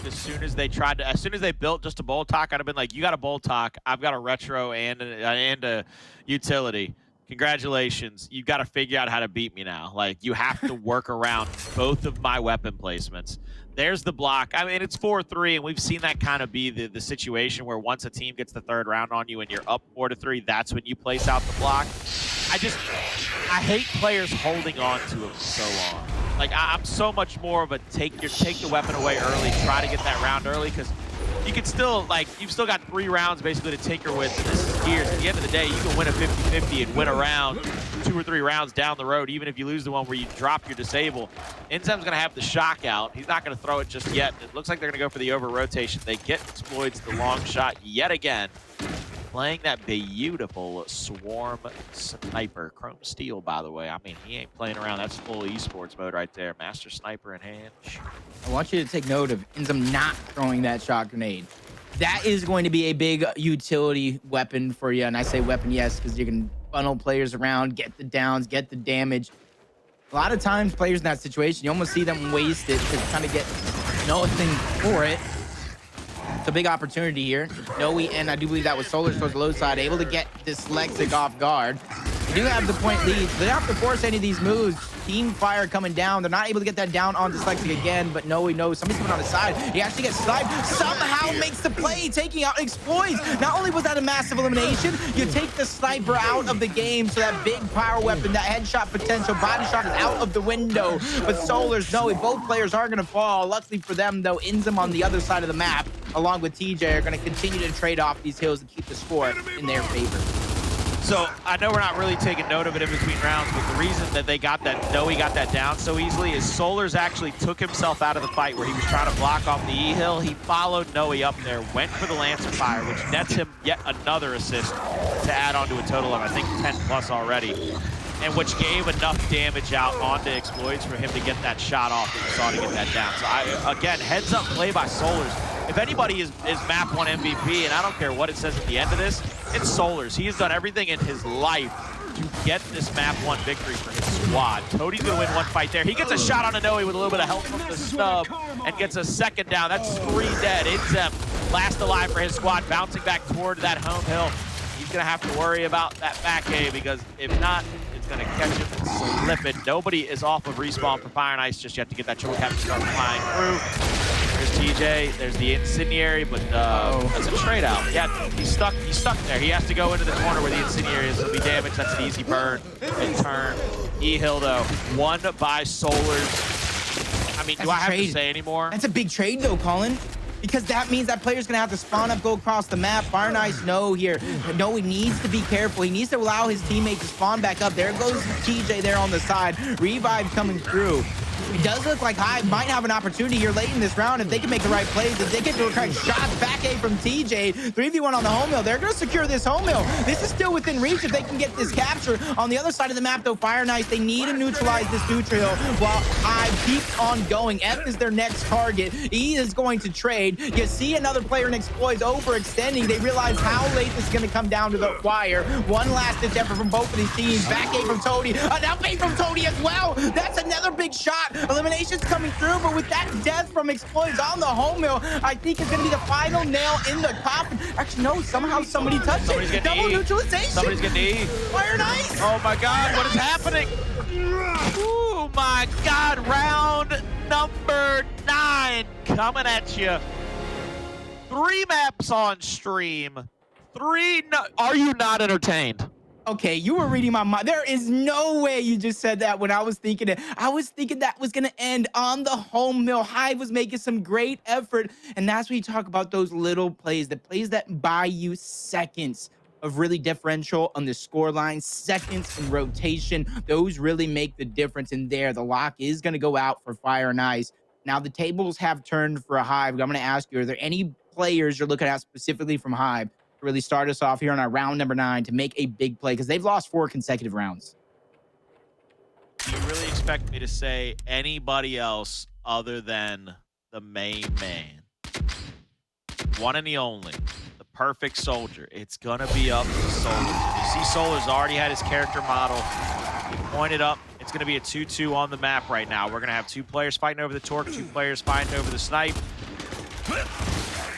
as soon as they tried to. As soon as they built just a bolt talk, I'd have been like, "You got a bolt talk. I've got a retro and a utility. Congratulations. You got to figure out how to beat me now. Like you have to work around both of my weapon placements." There's the block. I mean, it's 4-3, and we've seen that kind of be the situation where once a team gets the 3rd round on you and you're up 4-3, that's when you place out the block. I hate players holding on to it so long. Like I'm so much more of a take the weapon away early, try to get that round early, because you can still, like, you've still got 3 rounds basically to tinker with, and this is gears. At the end of the day, you can win a 50-50 and win a round 2 or 3 rounds down the road, even if you lose the one where you drop your disable. INZEM's going to have the shock out. He's not going to throw it just yet. It looks like they're going to go for the over-rotation. They get Xploidz the long shot yet again. Playing that beautiful Swarm Sniper. Chrome Steel, by the way. I mean, he ain't playing around. That's full Esports mode right there. Master Sniper in hand. I want you to take note of INZEM not throwing that shot grenade. That is going to be a big utility weapon for you. And I say weapon, yes, because you can funnel players around, get the downs, get the damage. A lot of times, players in that situation, you almost see them waste it to kind of get nothing for it. It's a big opportunity here. Noey, and I do believe that was Solurs towards the low side, able to get Dyslexic off guard. They do have the point lead. They don't have to force any of these moves. Team Fire coming down. They're not able to get that down on Dyslexic again, but Noey knows somebody's coming on the side. He actually gets sniped. Somehow makes the play, taking out Xploidz. Not only was that a massive elimination, you take the sniper out of the game, so that big power weapon, that headshot potential, body shot is out of the window. But Solurs, Noey, both players are going to fall. Luckily for them, though, INZEM on the other side of the map, along with TJ, are going to continue to trade off these hills and keep the score in their favor. So I know we're not really taking note of it in between rounds, but the reason that they got that, Noey got that down so easily is Solurs actually took himself out of the fight where he was trying to block off the E-Hill. He followed Noey up there, went for the Lancer Fire, which nets him yet another assist to add on to a total of, I think, 10 plus already. And which gave enough damage out onto Xploidz for him to get that shot off that you saw to get that down. So again, heads up play by Solurs. If anybody is map 1 MVP, and I don't care what it says at the end of this, it's Solurs. He has done everything in his life to get this map 1 victory for his squad. Toti's gonna win one fight there. He gets a shot on Noey with a little bit of help from the stub and gets a second down. That's 3 dead. INZEM last alive for his squad, bouncing back toward that home hill. He's gonna have to worry about that back A because if not, it's gonna catch him and slip it. Nobody is off of respawn for Fire and Ice just yet to get that triple cap to start flying through. There's TJ, there's the Incendiary, but that's a trade out. Yeah, he's stuck there. He has to go into the corner where the Incendiary is. He'll be damaged. That's an easy burn and turn. E-Hill though, won by Solurs. I mean, do I have to say anymore? That's a big trade though, Colin. Because that means that player's gonna have to spawn up, go across the map. Fire and Ice know here. No, he needs to be careful. He needs to allow his teammate to spawn back up. There goes TJ there on the side. Revive coming through. It does look like Hive might have an opportunity here late in this round if they can make the right plays. If they get the correct shots, back A from TJ. 3v1 on the home hill. They're going to secure this home hill. This is still within reach if they can get this capture. On the other side of the map, though, Fire and Ice, they need to neutralize this neutral hill while Hive keeps on going. F is their next target. E is going to trade. You see another player in Xploidz overextending. They realize how late this is going to come down to the wire. One last ditch effort from both of these teams. Back A from Toti. An up A from Toti as well. That's another big shot. Elimination's coming through, but with that death from Xploidz on the home hill, I think it's going to be the final nail in the coffin. Actually, no, somehow somebody touched it. Double neutralization. Somebody's getting E. Fire and Ice. Oh my God, what is happening? Oh my God, round number 9 coming at you. 3 maps on stream. Are you not entertained? Okay, you were reading my mind. There is no way you just said that when I was thinking it. I was thinking that was going to end on the home mill. Hive was making some great effort. And that's when you talk about those little plays, the plays that buy you seconds of really differential on the score line, seconds in rotation. Those really make the difference in there. The lock is going to go out for Fire and Ice. Now, the tables have turned for Hive. I'm going to ask you, are there any players you're looking at specifically from Hive to really start us off here on our round number 9 to make a big play? Because they've lost 4 consecutive rounds. Do you really expect me to say anybody else other than the main man? One and the only. The perfect soldier. It's going to be up to Solurs. You see Solurs already had his character model. He pointed up. It's going to be a 2-2 on the map right now. We're going to have 2 players fighting over the Torque, 2 players fighting over the Snipe.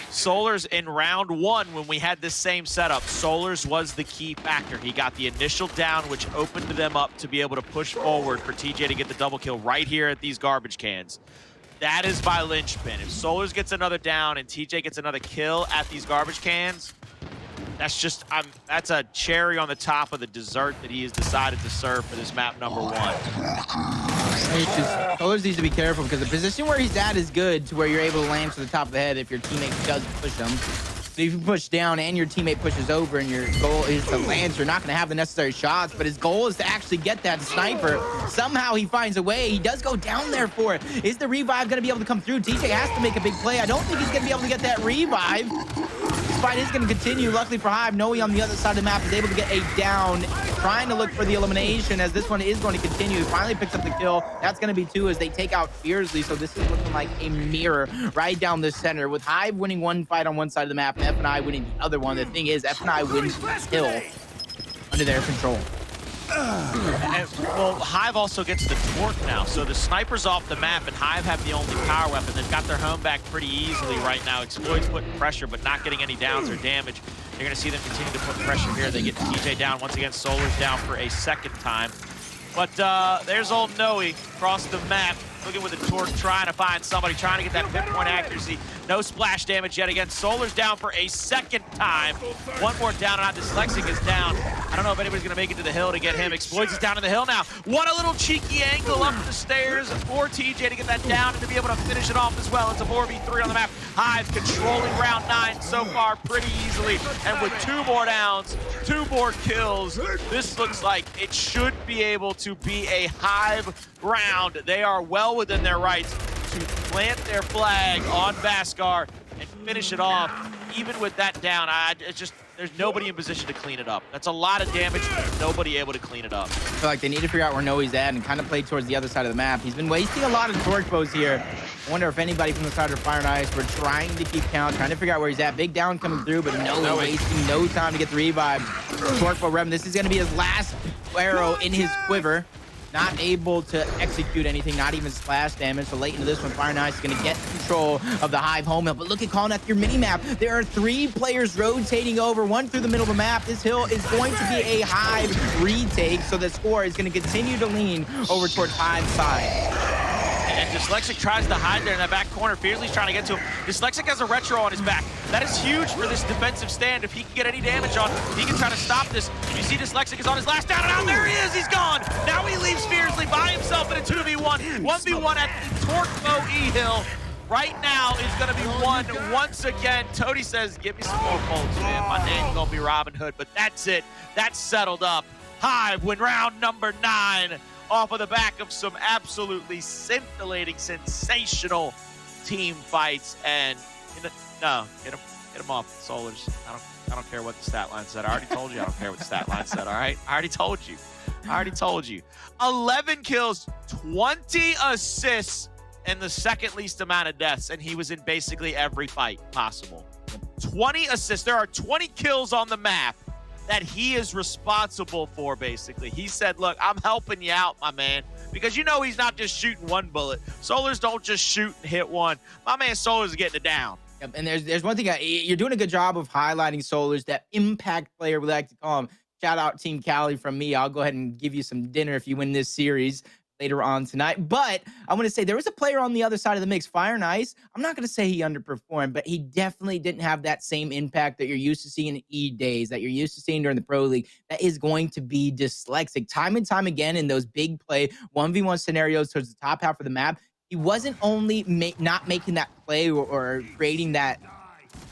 Solurs in round 1, when we had this same setup, Solurs was the key factor. He got the initial down, which opened them up to be able to push forward for TJ to get the double kill right here at these garbage cans. That is by linchpin. If Solurs gets another down and TJ gets another kill at these garbage cans, that's just that's a cherry on the top of the dessert that he has decided to serve for this map number 1. Solurs needs to be careful because the position where he's at is good to where you're able to land to the top of the head if your teammate does push him. But if you push down and your teammate pushes over and your goal is to land, you're not going to have the necessary shots, but his goal is to actually get that sniper. Somehow he finds a way. He does go down there for it. Is the revive going to be able to come through? TJ has to make a big play. I don't think he's going to be able to get that revive. This fight is going to continue. Luckily for Hive, Noey on the other side of the map is able to get a down, trying to look for the elimination as this one is going to continue. He finally picks up the kill. That's going to be 2 as they take out Fearzly. So this is looking like a mirror right down the center with Hive winning one fight on one side of the map and F&I winning the other one. The thing is, F&I wins the kill under their control. Well, Hive also gets the Torque now, so the sniper's off the map, and Hive have the only power weapon. They've got their home back pretty easily right now. Xploidz putting pressure, but not getting any downs or damage. You're going to see them continue to put pressure here. They get TJ down once again. Solurs down for a second time. But there's old Noey across the map, looking with the Torque, trying to find somebody, trying to get that pinpoint accuracy. No splash damage yet again. Solurs down for a second time. One more down, and Dyslexic is down. I don't know if anybody's going to make it to the hill to get him. Xploidz is down to the hill now. What a little cheeky angle up the stairs for TJ to get that down and to be able to finish it off as well. It's a 4v3 on the map. Hive controlling round 9 so far pretty easily, and with 2 more downs, 2 more kills, this looks like it should be able to be a Hive round. They are well within their rights to plant their flag on Vasgar and finish it off. Even with that down, it's just, there's nobody in position to clean it up. That's a lot of damage, but nobody able to clean it up. I feel like they need to figure out where Noey's at and kind of play towards the other side of the map. He's been wasting a lot of torch bows here. I wonder if anybody from the side of Fire and Ice were trying to keep count, trying to figure out where he's at. Big down coming through, but Noey wasting no time to get the revive. Torch bow Rem, this is going to be his last arrow in his quiver. Not able to execute anything, not even splash damage. So late into this one, Fire and Ice is going to get control of the Hive home hill. But look at calling up your mini map. There are 3 players rotating over, one through the middle of the map. This hill is going to be a Hive retake, so the score is going to continue to lean over towards Hive's side. And Dyslexic tries to hide there in that back corner. Fearzly's trying to get to him. Dyslexic has a retro on his back. That is huge for this defensive stand. If he can get any damage on, he can try to stop this. You see Dyslexic is on his last down, and out there he is, he's gone. Now he leaves Fearzly by himself in a 2v1. 1v1 at the Torquebo E-Hill. Right now is going to be won once again. Toti says, give me some more bolts, man. My name's going to be Robin Hood, but that's it. That's settled up. Hive win round number 9. Off of the back of some absolutely scintillating, sensational team fights, and no, get him off, Solurs. I don't care what the stat line said. I already told you I don't care what the stat line said. All right, I already told you. 11 kills, 20 assists, and the second least amount of deaths, and he was in basically every fight possible. 20 assists. There are 20 kills on the map that he is responsible for, basically. He said, look, I'm helping you out, my man, because you know he's not just shooting one bullet. Solurs don't just shoot and hit one. My man Solurs is getting it down. Yep, and there's one thing, you're doing a good job of highlighting Solurs, that impact player we like to call him. Shout out Team Cali from me. I'll go ahead and give you some dinner if you win this series later on tonight. But I want to say there was a player on the other side of the mix, Fire and Ice. I'm not going to say he underperformed, but he definitely didn't have that same impact that you're used to seeing in E days, that you're used to seeing during the Pro League. That is going to be Dyslexic. Time and time again in those big play 1v1 scenarios towards the top half of the map, he wasn't only not making that play or creating that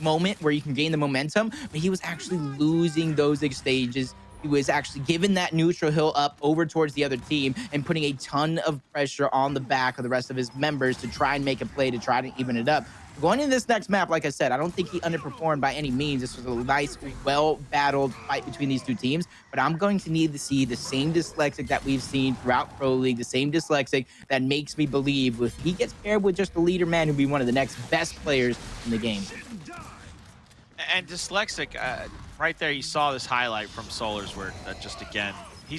moment where you can gain the momentum, but he was actually losing those stages. He was actually giving that neutral hill up over towards the other team and putting a ton of pressure on the back of the rest of his members to try and make a play, to try to even it up. Going into this next map, like I said, I don't think he underperformed by any means. This was a nice, well-battled fight between these two teams, but I'm going to need to see the same Dyslexic that we've seen throughout Pro League, the same Dyslexic that makes me believe if he gets paired with just a leader man who'll be one of the next best players in the game. And Dyslexic, right there, you saw this highlight from Solurs where just again, you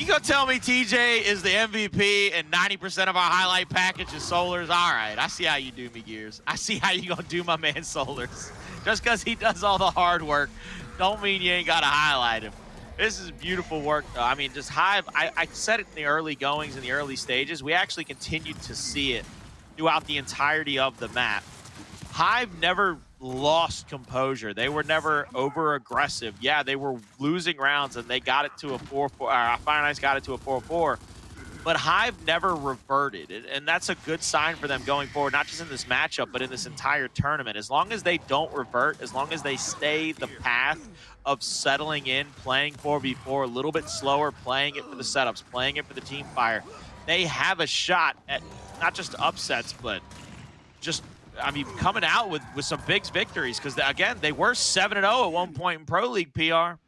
gonna tell me TJ is the MVP and 90% of our highlight package is Solurs? All right, I see how you do me, Gears. I see how you gonna do my man Solurs. Just because he does all the hard work, don't mean you ain't gotta highlight him. This is beautiful work, though. I mean, just Hive, I said it in the early goings, in the early stages. We actually continued to see it throughout the entirety of the map. Hive never lost composure. They were never over aggressive. Yeah, they were losing rounds and they got it to a 4-4. Fire and Ice got it to a 4-4. But Hive never reverted. And that's a good sign for them going forward, not just in this matchup, but in this entire tournament. As long as they don't revert, as long as they stay the path of settling in, playing 4v4, a little bit slower, playing it for the setups, playing it for the team fire, they have a shot at not just upsets, but just, I mean, coming out with some big victories, because, again, they were 7-0 at one point in Pro League, PR.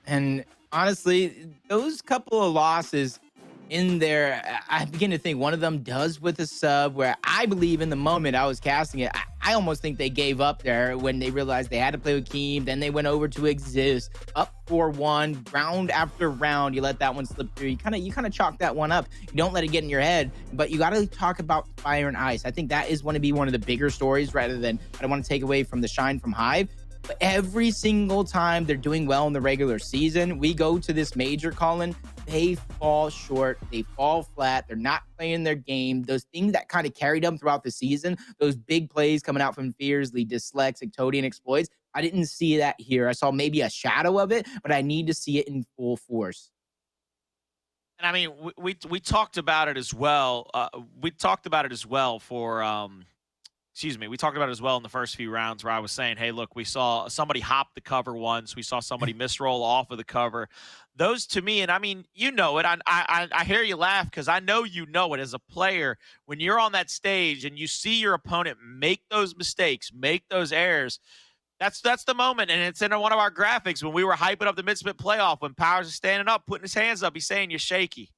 And honestly, those couple of losses in there, I begin to think one of them does with a sub, where I believe in the moment I was casting it, I almost think they gave up there when they realized they had to play with Keem. Then they went over to Exist, up 4-1, round after round. You let that one slip through. You kind of chalk that one up. You don't let it get in your head, but you got to talk about Fire and Ice. I think that is going to be one of the bigger stories, rather than, I don't want to take away from the shine from Hive. But every single time they're doing well in the regular season, we go to this major, Colin, they fall short, they fall flat, they're not playing their game. Those things that kind of carried them throughout the season, those big plays coming out from Fearzly, Dyslexic, Toti, and Xploidz, I didn't see that here. I saw maybe a shadow of it, but I need to see it in full force. And I mean, we talked about it as well. We talked about it as well for excuse me, we talked about it as well in the first few rounds where I was saying, hey, look, we saw somebody hop the cover once, we saw somebody misroll off of the cover. Those to me, and I mean, you know it. I hear you laugh because I know you know it as a player. When you're on that stage and you see your opponent make those mistakes, make those errors, that's the moment, and it's in one of our graphics when we were hyping up the mid-split playoff. When Powers is standing up, putting his hands up, he's saying you're shaky.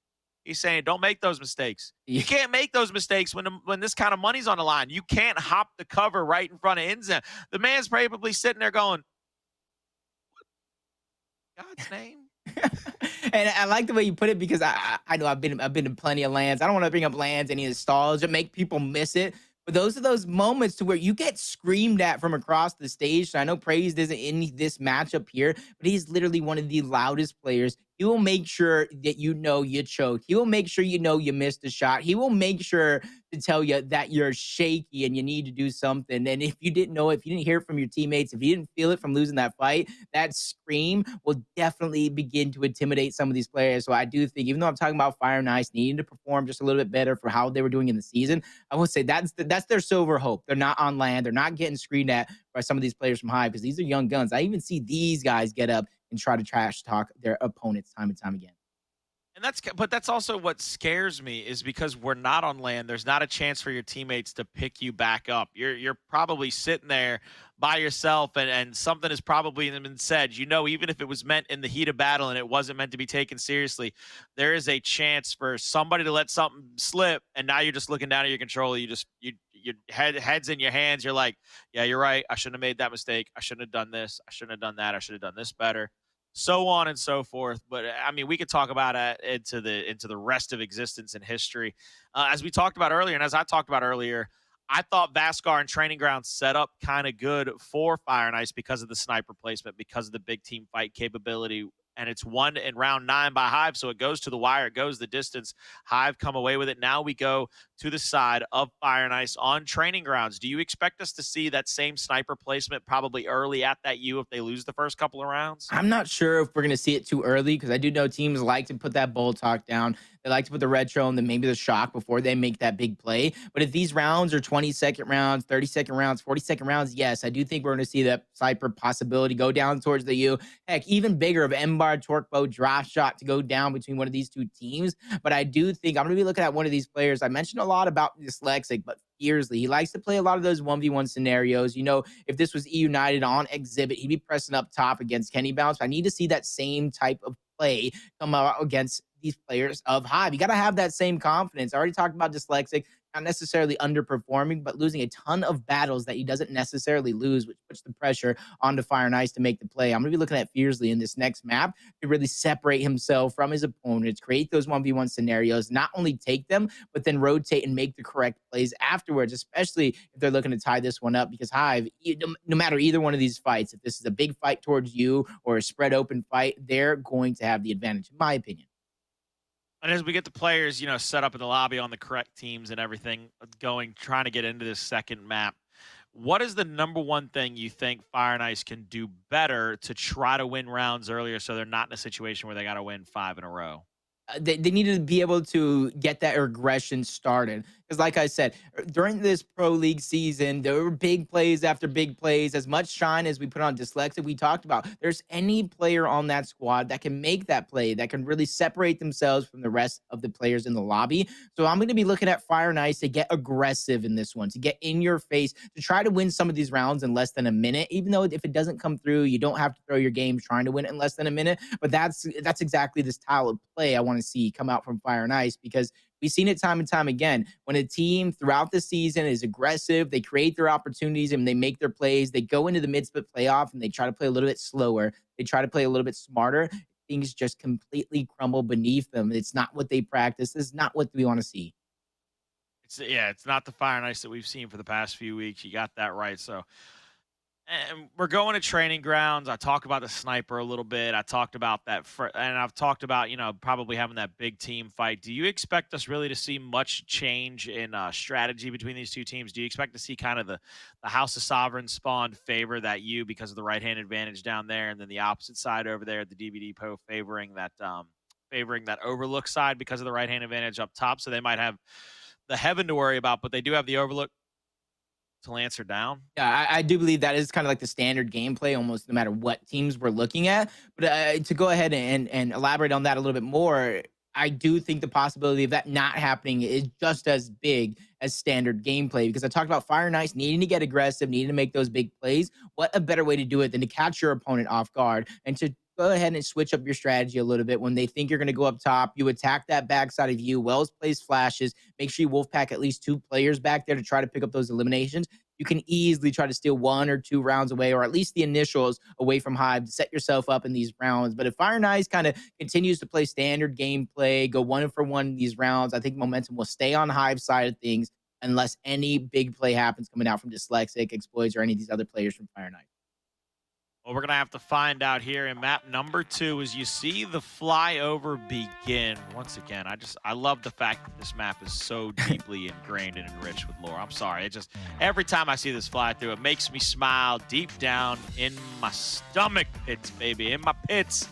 He's saying don't make those mistakes. You can't make those mistakes when this kind of money's on the line. You can't hop the cover right in front of INZEM. The man's probably sitting there going, God's name. And I like the way you put it because I know I've been in plenty of lands. I don't want to bring up lands, any nostalgia, make people miss it. But those are those moments to where you get screamed at from across the stage. So I know Praised isn't in this matchup here, but he's literally one of the loudest players. He will make sure that you know you choked. He will make sure you know you missed a shot. He will make sure to tell you that you're shaky and you need to do something. And if you didn't know it, if you didn't hear it from your teammates, if you didn't feel it from losing that fight, that scream will definitely begin to intimidate some of these players. So I do think, even though I'm talking about Fire and Ice needing to perform just a little bit better for how they were doing in the season, I would say that's their silver hope. They're not on land. They're not getting screened at by some of these players from Hive because these are young guns. I even see these guys get up and try to trash talk their opponents time and time again. And but that's also what scares me is because we're not on land. There's not a chance for your teammates to pick you back up. You're probably sitting there by yourself, and something has probably been said. You know, even if it was meant in the heat of battle and it wasn't meant to be taken seriously, there is a chance for somebody to let something slip, and now you're just looking down at your controller. Your head's in your hands. You're like, yeah, you're right. I shouldn't have made that mistake. I shouldn't have done this. I shouldn't have done that. I should have done this better, so on and so forth. But I mean, we could talk about it into the rest of existence and history. As we talked about earlier, and as I talked about earlier, I thought Vascar and Training Ground set up kind of good for Fire and Ice because of the sniper placement, because of the big team fight capability. And it's won in round 9 by Hive, so it goes to the wire, it goes the distance. Hive come away with it. Now we go to the side of Fire and Ice on Training Grounds. Do you expect us to see that same sniper placement probably early at that U if they lose the first couple of rounds? I'm not sure if we're going to see it too early because I do know teams like to put that bull talk down. They like to put the retro and then maybe the shock before they make that big play. But if these rounds are 20-second rounds, 30-second rounds, 40-second rounds, yes, I do think we're going to see that sniper possibility go down towards the U. Heck, even bigger of M-Bar, Torque Bow, Drop Shot to go down between one of these two teams. But I do think I'm going to be looking at one of these players. I mentioned a lot about Dyslexic, but Fearzly, he likes to play a lot of those 1v1 scenarios. You know, if this was E United on Exhibit, he'd be pressing up top against Kenny Bounce. I need to see that same type of play come out against these players of Hive. You got to have that same confidence. I already talked about Dyslexic, not necessarily underperforming, but losing a ton of battles that he doesn't necessarily lose, which puts the pressure onto Fire and Ice to make the play. I'm going to be looking at Fearzly in this next map to really separate himself from his opponents, create those 1v1 scenarios, not only take them, but then rotate and make the correct plays afterwards, especially if they're looking to tie this one up. Because Hive, no matter either one of these fights, if this is a big fight towards you or a spread open fight, they're going to have the advantage, in my opinion. And as we get the players, set up in the lobby on the correct teams and everything, going, trying to get into this second map, what is the number one thing you think Fire and Ice can do better to try to win rounds earlier so they're not in a situation where they got to win 5 in a row? They need to be able to get that aggression started. Because, like I said, during this pro league season, there were big plays after big plays. As much shine as we put on Dyslexic, we talked about. There's any player on that squad that can make that play, that can really separate themselves from the rest of the players in the lobby. So I'm going to be looking at Fire and Ice to get aggressive in this one, to get in your face, to try to win some of these rounds in less than a minute. Even though if it doesn't come through, you don't have to throw your game trying to win it in less than a minute. But that's exactly the style of play I want to see come out from Fire and Ice, because we've seen it time and time again. When a team throughout the season is aggressive, they create their opportunities and they make their plays, they go into the mid-split playoff and they try to play a little bit slower. They try to play a little bit smarter. Things just completely crumble beneath them. It's not what they practice. It's not what we want to see. It's not the Fire and Ice that we've seen for the past few weeks. You got that right. So, and we're going to Training Grounds. I talked about the sniper a little bit. I talked about that, and I've talked about probably having that big team fight. Do you expect us really to see much change in strategy between these two teams? Do you expect to see kind of the House of Sovereign spawn favor that U because of the right hand advantage down there, and then the opposite side over there, the DVD Poe favoring that Overlook side because of the right hand advantage up top? So they might have the Heaven to worry about, but they do have the Overlook to Lancer down. Yeah, I do believe that is kind of like the standard gameplay, almost no matter what teams we're looking at. But to go ahead and elaborate on that a little bit more, I do think the possibility of that not happening is just as big as standard gameplay because I talked about Fire Knights needing to get aggressive, needing to make those big plays. What a better way to do it than to catch your opponent off guard and to go ahead and switch up your strategy a little bit. When they think you're going to go up top, you attack that backside of you. Wells plays flashes. Make sure you wolfpack at least 2 players back there to try to pick up those eliminations. You can easily try to steal 1 or 2 rounds away, or at least the initials away from Hive to set yourself up in these rounds. But if Fire Knights kind of continues to play standard gameplay, go 1 for 1 in these rounds, I think momentum will stay on Hive's side of things unless any big play happens coming out from Dyslexic, Xploidz, or any of these other players from Fire Knights. Well, we're going to have to find out here in map number 2 as you see the flyover begin. Once again, I love the fact that this map is so deeply ingrained and enriched with lore. I'm sorry. It just, every time I see this fly through, it makes me smile deep down in my stomach pits, baby. In my pits.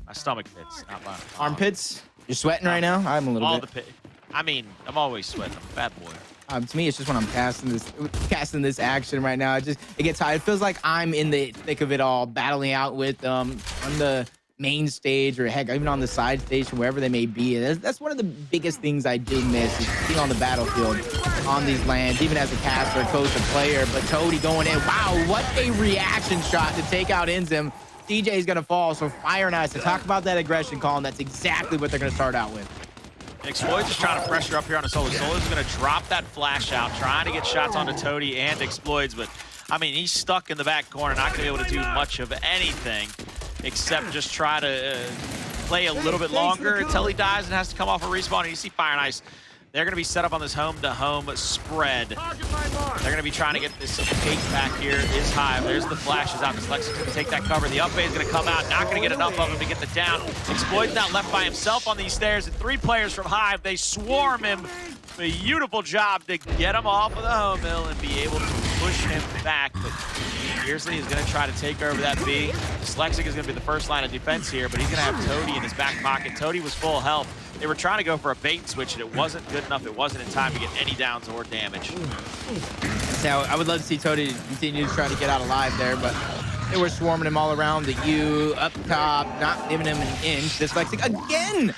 My stomach pits, not my armpits. You're sweating right now? I'm a little all bit. The pit. I mean, I'm always sweating. I'm a bad boy. To me, it's just when I'm casting this action right now. It gets high. It feels like I'm in the thick of it all, battling out with on the main stage or heck, even on the side station, wherever they may be. That's one of the biggest things I do miss is being on the battlefield on these lands, even as a caster, coach, a player. But Toti going in. Wow, what a reaction shot to take out INZEM. DJ is going to fall. So Fire Knights, to talk about that aggression call, and that's exactly what they're going to start out with. Xploidz is trying to pressure up here on a Solurs. Solurs is going to drop that flash out, trying to get shots onto Toti and Xploidz, but I mean, he's stuck in the back corner, not going to be able to do much of anything except just try to play a little bit longer until he dies and has to come off a respawn. And you see Fire Knights, they're going to be set up on this home-to-home spread. They're going to be trying to get this cake back here. Is Hive. There's the flashes out. Dyslexic is going to take that cover. The up A is going to come out. Not going to get enough of him to get the down. Xploidz now left by himself on these stairs, and 3 players from Hive. They swarm him. Beautiful job to get him off of the home hill and be able to push him back. But Fearzly is going to try to take over that B. Dyslexic is going to be the first line of defense here, but he's going to have Toti in his back pocket. Toti was full health. They were trying to go for a bait and switch, and it wasn't good enough. It wasn't in time to get any downs or damage. So I would love to see Toti continue to try to get out alive there, but they were swarming him all around the U, up top, not giving him an inch. Dyslexic again!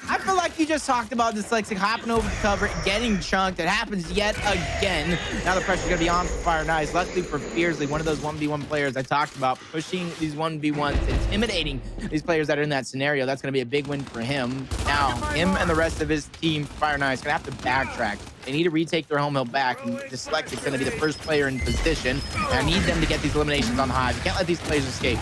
I feel like you just talked about Dyslexic hopping over the cover, getting chunked. It happens yet again. Now the pressure's going to be on for Fire Knights. Luckily for Fearzly, one of those 1v1 players I talked about, pushing these 1v1s, intimidating these players that are in that scenario. That's going to be a big win for him. Now, him and the rest of his team, Fire Knights, going to have to backtrack. They need to retake their home hill back, and Dyslexic's going to be the first player in position. And I need them to get these eliminations on Hive. You can't let these players escape.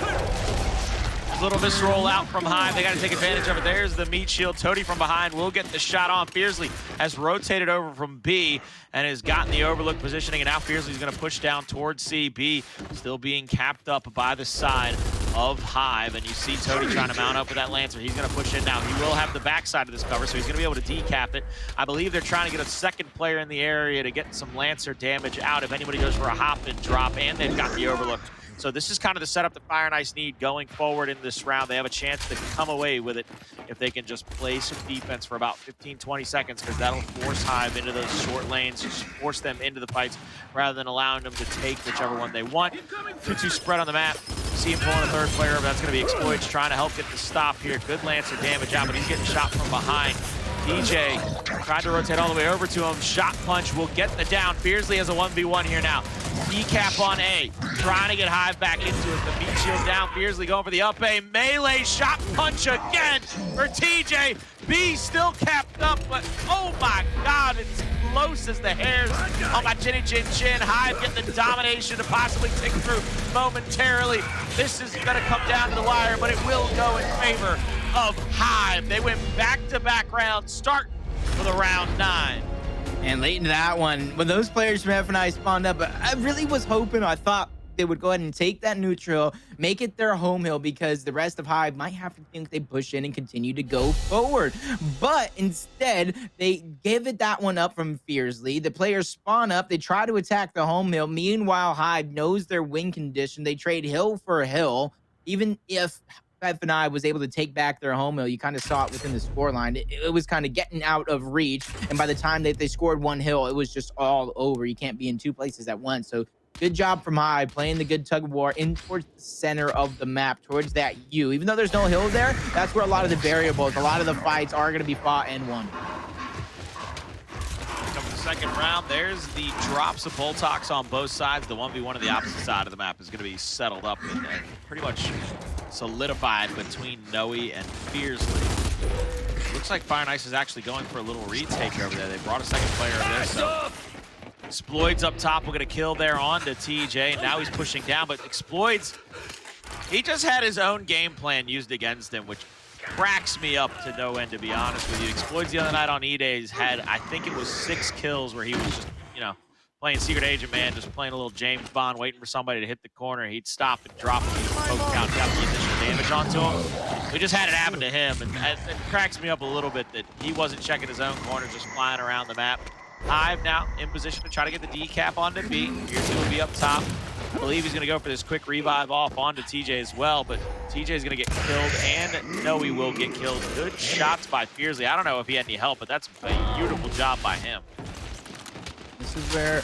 Little misroll out from Hive. They got to take advantage of it. There's the meat shield. Toti from behind will get the shot on. Fearzly has rotated over from B and has gotten the overlook positioning. And now Fearzly's going to push down towards C. B still being capped up by the side of Hive. And you see Toti trying to mount up with that Lancer. He's going to push in now. He will have the backside of this cover, so he's going to be able to decap it. I believe they're trying to get a second player in the area to get some Lancer damage out if anybody goes for a hop and drop, and they've got the overlook. So this is kind of the setup that Fire Knights need going forward in this round. They have a chance to come away with it if they can just play some defense for about 15, 20 seconds, because that'll force Hive into those short lanes, just force them into the fights rather than allowing them to take whichever one they want. 2-2 spread on the map. See him pulling a third player, but that's going to be Xploidz trying to help get the stop here. Good Lancer damage out, but he's getting shot from behind. DJ tried to rotate all the way over to him. Shot punch will get the down. Fearzly has a 1v1 here now. Decap on A, trying to get Hive back into it. The meat shield down. Fearzly going for the up A. Melee shot punch again for TJ. B still capped up, but oh my God, it's close as the hairs on my chinny chin chin. Hive getting the domination to possibly tick through momentarily. This is going to come down to the wire, but it will go in favor of Hive. They went back-to-back rounds, starting for the round 9. And late into that one, when those players from FNI spawned up, I really was hoping, I thought they would go ahead and take that neutral, make it their home hill, because the rest of Hive might have to think they push in and continue to go forward. But instead, they give it that one up from Fearzly. The players spawn up, they try to attack the home hill. Meanwhile, Hive knows their win condition. They trade hill for hill, even if F&I was able to take back their home hill. You kind of saw it within the scoreline. It was kind of getting out of reach. And by the time that they scored one hill, it was just all over. You can't be in two places at once. So good job from Hive playing the good tug of war in towards the center of the map, towards that U. Even though there's no hill there, that's where a lot of the variables, a lot of the fights are going to be fought and won. Coming the second round, there's the drops of Boltox on both sides. The 1v1 on the opposite side of the map is going to be settled up and pretty much solidified between Noey and Fearzly. Looks like Fire and Ice is actually going for a little retake over there. They brought a second player over there, so Xploidz up top. We're going to kill there onto TJ. Now he's pushing down, but Xploidz, he just had his own game plan used against him, which cracks me up to no end, to be honest with you. Xploidz the other night on E-Days had, I think it was 6 kills where he was just, you know, playing Secret Agent Man, just playing a little James Bond, waiting for somebody to hit the corner. He'd stop and drop and poke count, got the initial damage onto him. We just had it happen to him, and it cracks me up a little bit that he wasn't checking his own corner, just flying around the map. Hive now in position to try to get the decap onto B. Fearzly will be up top. I believe he's going to go for this quick revive off onto TJ as well, but TJ is going to get killed, and Noey will get killed. Good shots by Fearzly. I don't know if he had any help, but that's a beautiful job by him. This is where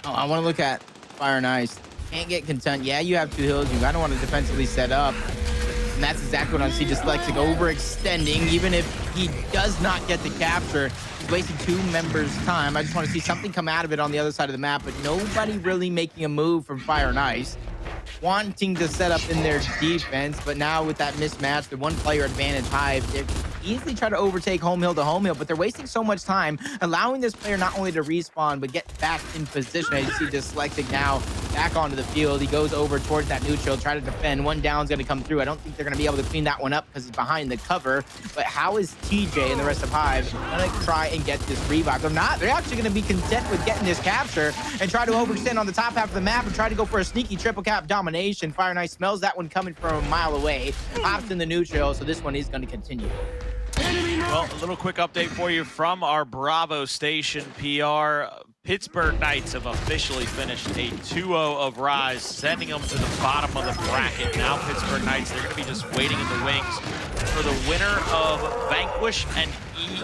I want to look at Fire and Ice. Can't get content. Yeah, you have 2 hills. You kind of want to defensively set up. And that's exactly what I see. Dyslexic overextending. Even if he does not get the capture, he's wasting 2 members' time. I just want to see something come out of it on the other side of the map, but nobody really making a move from Fire and Ice. Wanting to set up in their defense, but now with that mismatch, the 1-player advantage, Hive, they easily try to overtake home hill to home hill, but they're wasting so much time, allowing this player not only to respawn, but get back in position. As you see Dyslexic now back onto the field. He goes over towards that neutral, try to defend. 1 down's going to come through. I don't think they're going to be able to clean that one up because he's behind the cover, but how is TJ and the rest of Hive going to try and get this revive? They're not. They're actually going to be content with getting this capture and try to overextend on the top half of the map and try to go for a sneaky triple cap domination. Fire and Ice smells that one coming from a mile away, pops in the neutral, so this one is going to continue. Well, a little quick update for you from our Bravo station PR. Pittsburgh Knights have officially finished a 2-0 of Rise, sending them to the bottom of the bracket. Now Pittsburgh Knights, they're going to be just waiting in the wings for the winner of Vanquish and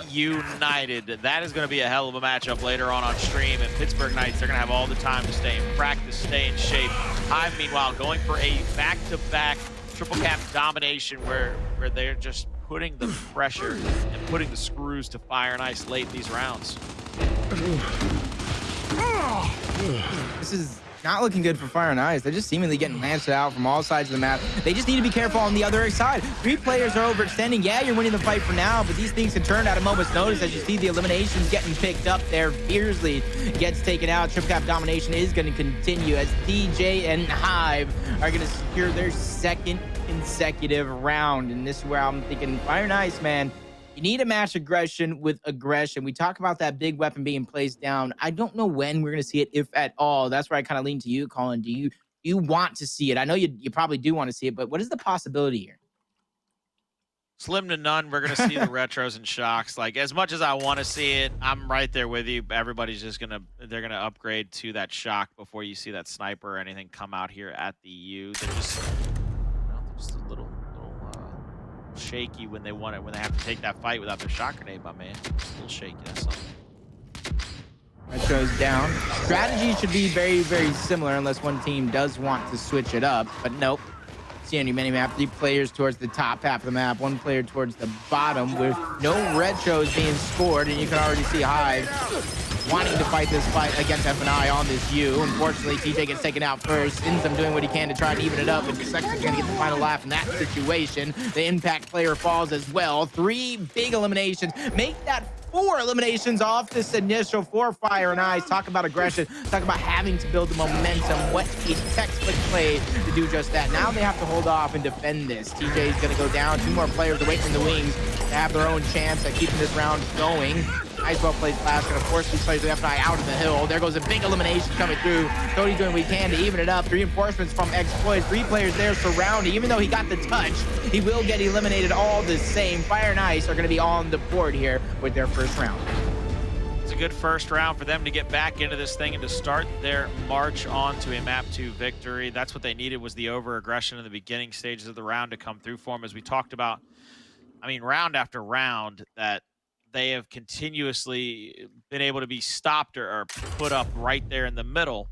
United. That is going to be a hell of a matchup later on stream, and Pittsburgh Knights, they're going to have all the time to stay in practice, stay in shape. Hive, meanwhile, going for a back-to-back triple cap domination where they're just putting the pressure and putting the screws to Fire and Ice late in these rounds. This is not looking good for Fire and Ice. They're just seemingly getting lanced out from all sides of the map. They just need to be careful on the other side. 3 players are overextending. Yeah, you're winning the fight for now, but these things can turn at a moment's notice. As you see the eliminations getting picked up there. Fearzly gets taken out. Triple cap domination is going to continue as TJ and Hive are going to secure their 2nd consecutive round. And this is where I'm thinking Fire and Ice, man, you need to match aggression with aggression. We talk about that big weapon being placed down. I don't know when we're going to see it, if at all. That's where I kind of lean to you, Colin. Do you want to see it? I know you probably do want to see it, but what is the possibility here? Slim to none. We're going to see the retros and shocks. Like, as much as I want to see it, I'm right there with you. Everybody's just they're going to upgrade to that shock before you see that sniper or anything come out here at the U. They're just, they're just a little shaky when they have to take that fight without their shock grenade, my man. Just a little shaky, that's something. That goes down. Strategy should be very, very similar unless one team does want to switch it up, but nope. See any mini-map, 3 players towards the top half of the map, 1 player towards the bottom with no retros being scored, and you can already see Hive wanting to fight this fight against F&I on this U. Unfortunately, TJ gets taken out first. INZEM doing what he can to try to even it up, and Dyslexic is going to get the final laugh in that situation. The impact player falls as well. 3 big eliminations. Make that 4 eliminations off this initial 4 Fire and Ice. Talk about aggression. Talk about having to build the momentum. What a textbook play to do just that. Now they have to hold off and defend this. TJ is going to go down. 2 more players are waiting in the wings to have their own chance at keeping this round going. Nice well played Vascar. Going to force these players to F&I out of the hill. There goes a big elimination coming through. Toti doing what he can to even it up. Reinforcements from Xploidz. 3 players there surrounding. Even though he got the touch, he will get eliminated all the same. Fire and Ice are going to be on the board here with their first round. It's a good first round for them to get back into this thing and to start their march on to a map 2 victory. That's what they needed, was the over-aggression in the beginning stages of the round to come through for them. As we talked about, I mean, round after round, that they have continuously been able to be stopped or put up right there in the middle.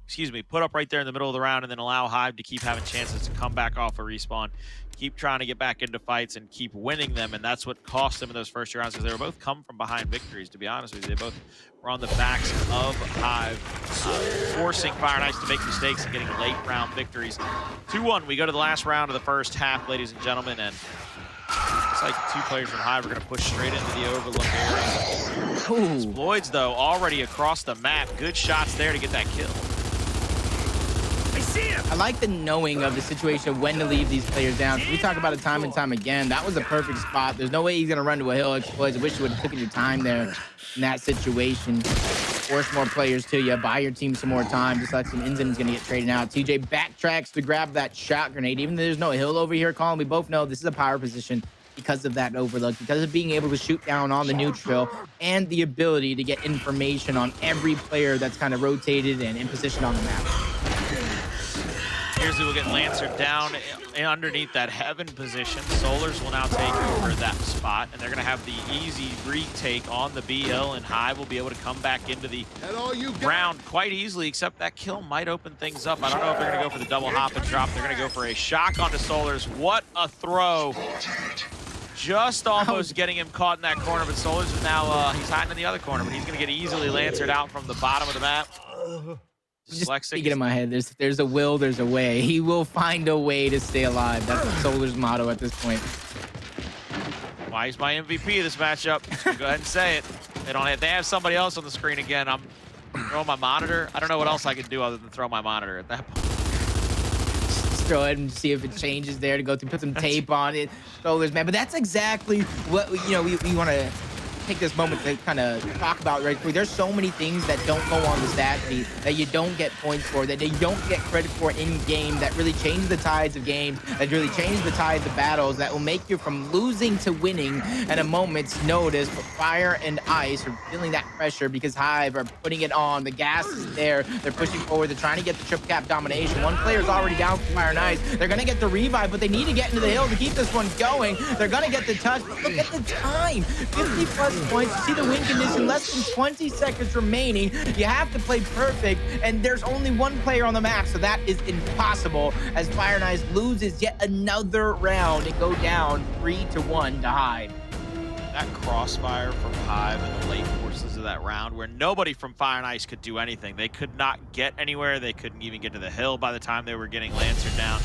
Excuse me, put up right there in the middle of the round and then allow Hive to keep having chances to come back off a respawn, keep trying to get back into fights and keep winning them. And that's what cost them in those first 2 rounds, because they were both come from behind victories, to be honest with you. They both were on the backs of Hive, forcing Fire and Ice to make mistakes and getting late round victories. 2-1, we go to the last round of the first half, ladies and gentlemen, and it's like 2 players from Hive are going to push straight into the overlook area. Xploidz, though, already across the map. Good shots there to get that kill. I like the knowing of the situation of when to leave these players down. We talk about it time and time again. That was a perfect spot. There's no way he's going to run to a hill. Xploidz, I wish you would have taken your time there in that situation. Force more players to you. Buy your team some more time. Just like some INZEM is going to get traded out. TJ backtracks to grab that shot grenade. Even though there's no hill over here, Colin, we both know this is a power position because of that overlook, because of being able to shoot down on the neutral and the ability to get information on every player that's kind of rotated and in position on the map. Fearzly will get Lancer down underneath that heaven position. Solurs will now take over that spot, and they're going to have the easy retake on the B hill, and Hive will be able to come back into the round quite easily, except that kill might open things up. I don't know if they're going to go for the double hop and drop. They're going to go for a shock onto Solurs. What a throw. Just almost getting him caught in that corner, but Solurs is now, he's hiding in the other corner, but he's going to get easily Lancered out from the bottom of the map. Just speaking in my head, there's a will, there's a way. He will find a way to stay alive. That's Solurs' motto at this point. Why he's my MVP of this matchup? Go ahead and say it. They have somebody else on the screen again. I'm throwing my monitor. I don't know what else I can do other than throw my monitor at that point. Just throw it and see if it changes there to go through, put some tape on it. Solurs, man. But that's exactly what we want to take this moment to kind of talk about right quick. There's so many things that don't go on the stat sheet that you don't get points for, that you don't get credit for in game, that really change the tides of games, that really change the tides of battles, that will make you from losing to winning at a moment's notice. But Fire and Ice are feeling that pressure because Hive are putting it on. The gas is there. They're pushing forward. They're trying to get the triple cap domination. One player's already down for Fire and Ice. They're going to get the revive, but they need to get into the hill to keep this one going. They're going to get the touch. But look at the time. 50 plus points. You see the win condition, less than 20 seconds remaining. You have to play perfect, and there's only one player on the map, so that is impossible as Fire and Ice loses yet another round and go down 3-1 to Hive. That crossfire from Hive in the late forces of that round, where nobody from Fire and Ice could do anything. They could not get anywhere. They couldn't even get to the hill by the time they were getting Lancer down.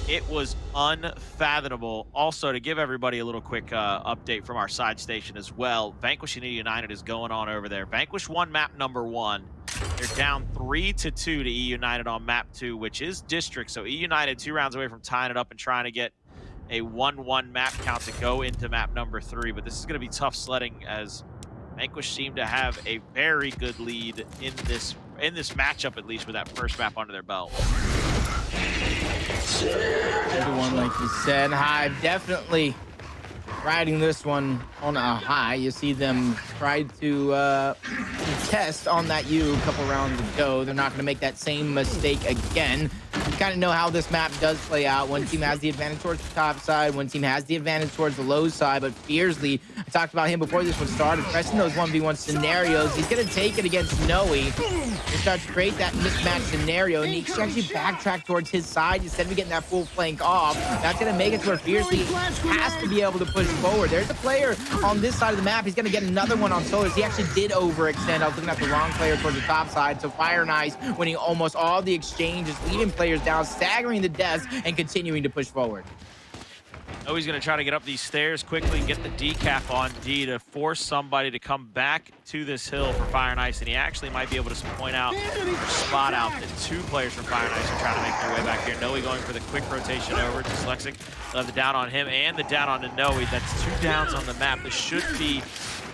It was unfathomable. Also, to give everybody a little quick update from our side station as well, Vanquish and E United is going on over there. Vanquish won map number 1. They're down 3-2 to E United on map 2, which is district. So E United 2 rounds away from tying it up and trying to get a 1-1 map count to go into map number 3. But this is going to be tough sledding, as Vanquish seem to have a very good lead in this matchup, at least with that first map under their belt. Everyone, like you said, Hive definitely riding this one on a high. You see them try to test on that U a couple rounds ago. They're not going to make that same mistake again. You kind of know how this map does play out. One team has the advantage towards the top side. One team has the advantage towards the low side. But Fearzly, I talked about him before this one started, pressing those 1v1 scenarios. He's going to take it against Noey. He starts to create that mismatch scenario, and he can actually backtrack towards his side instead of getting that full flank off. That's going to make it to where Fearzly has to be able to push forward. There's a player on this side of the map. He's going to get another one on Solurs. He actually did overextend. I was looking at the wrong player towards the top side. So Fire and Ice winning almost all the exchanges, leaving players down, staggering the deaths, and continuing to push forward. Oh, he's going to try to get up these stairs quickly and get the decap on D to force somebody to come back to this hill for Fire and Ice, and he actually might be able to point out or spot out that 2 players from Fire and Ice are trying to make their way back here. Noey going for the quick rotation over to Dyslexic. They'll have the down on him and the down on to Noey. That's 2 downs on the map. This should be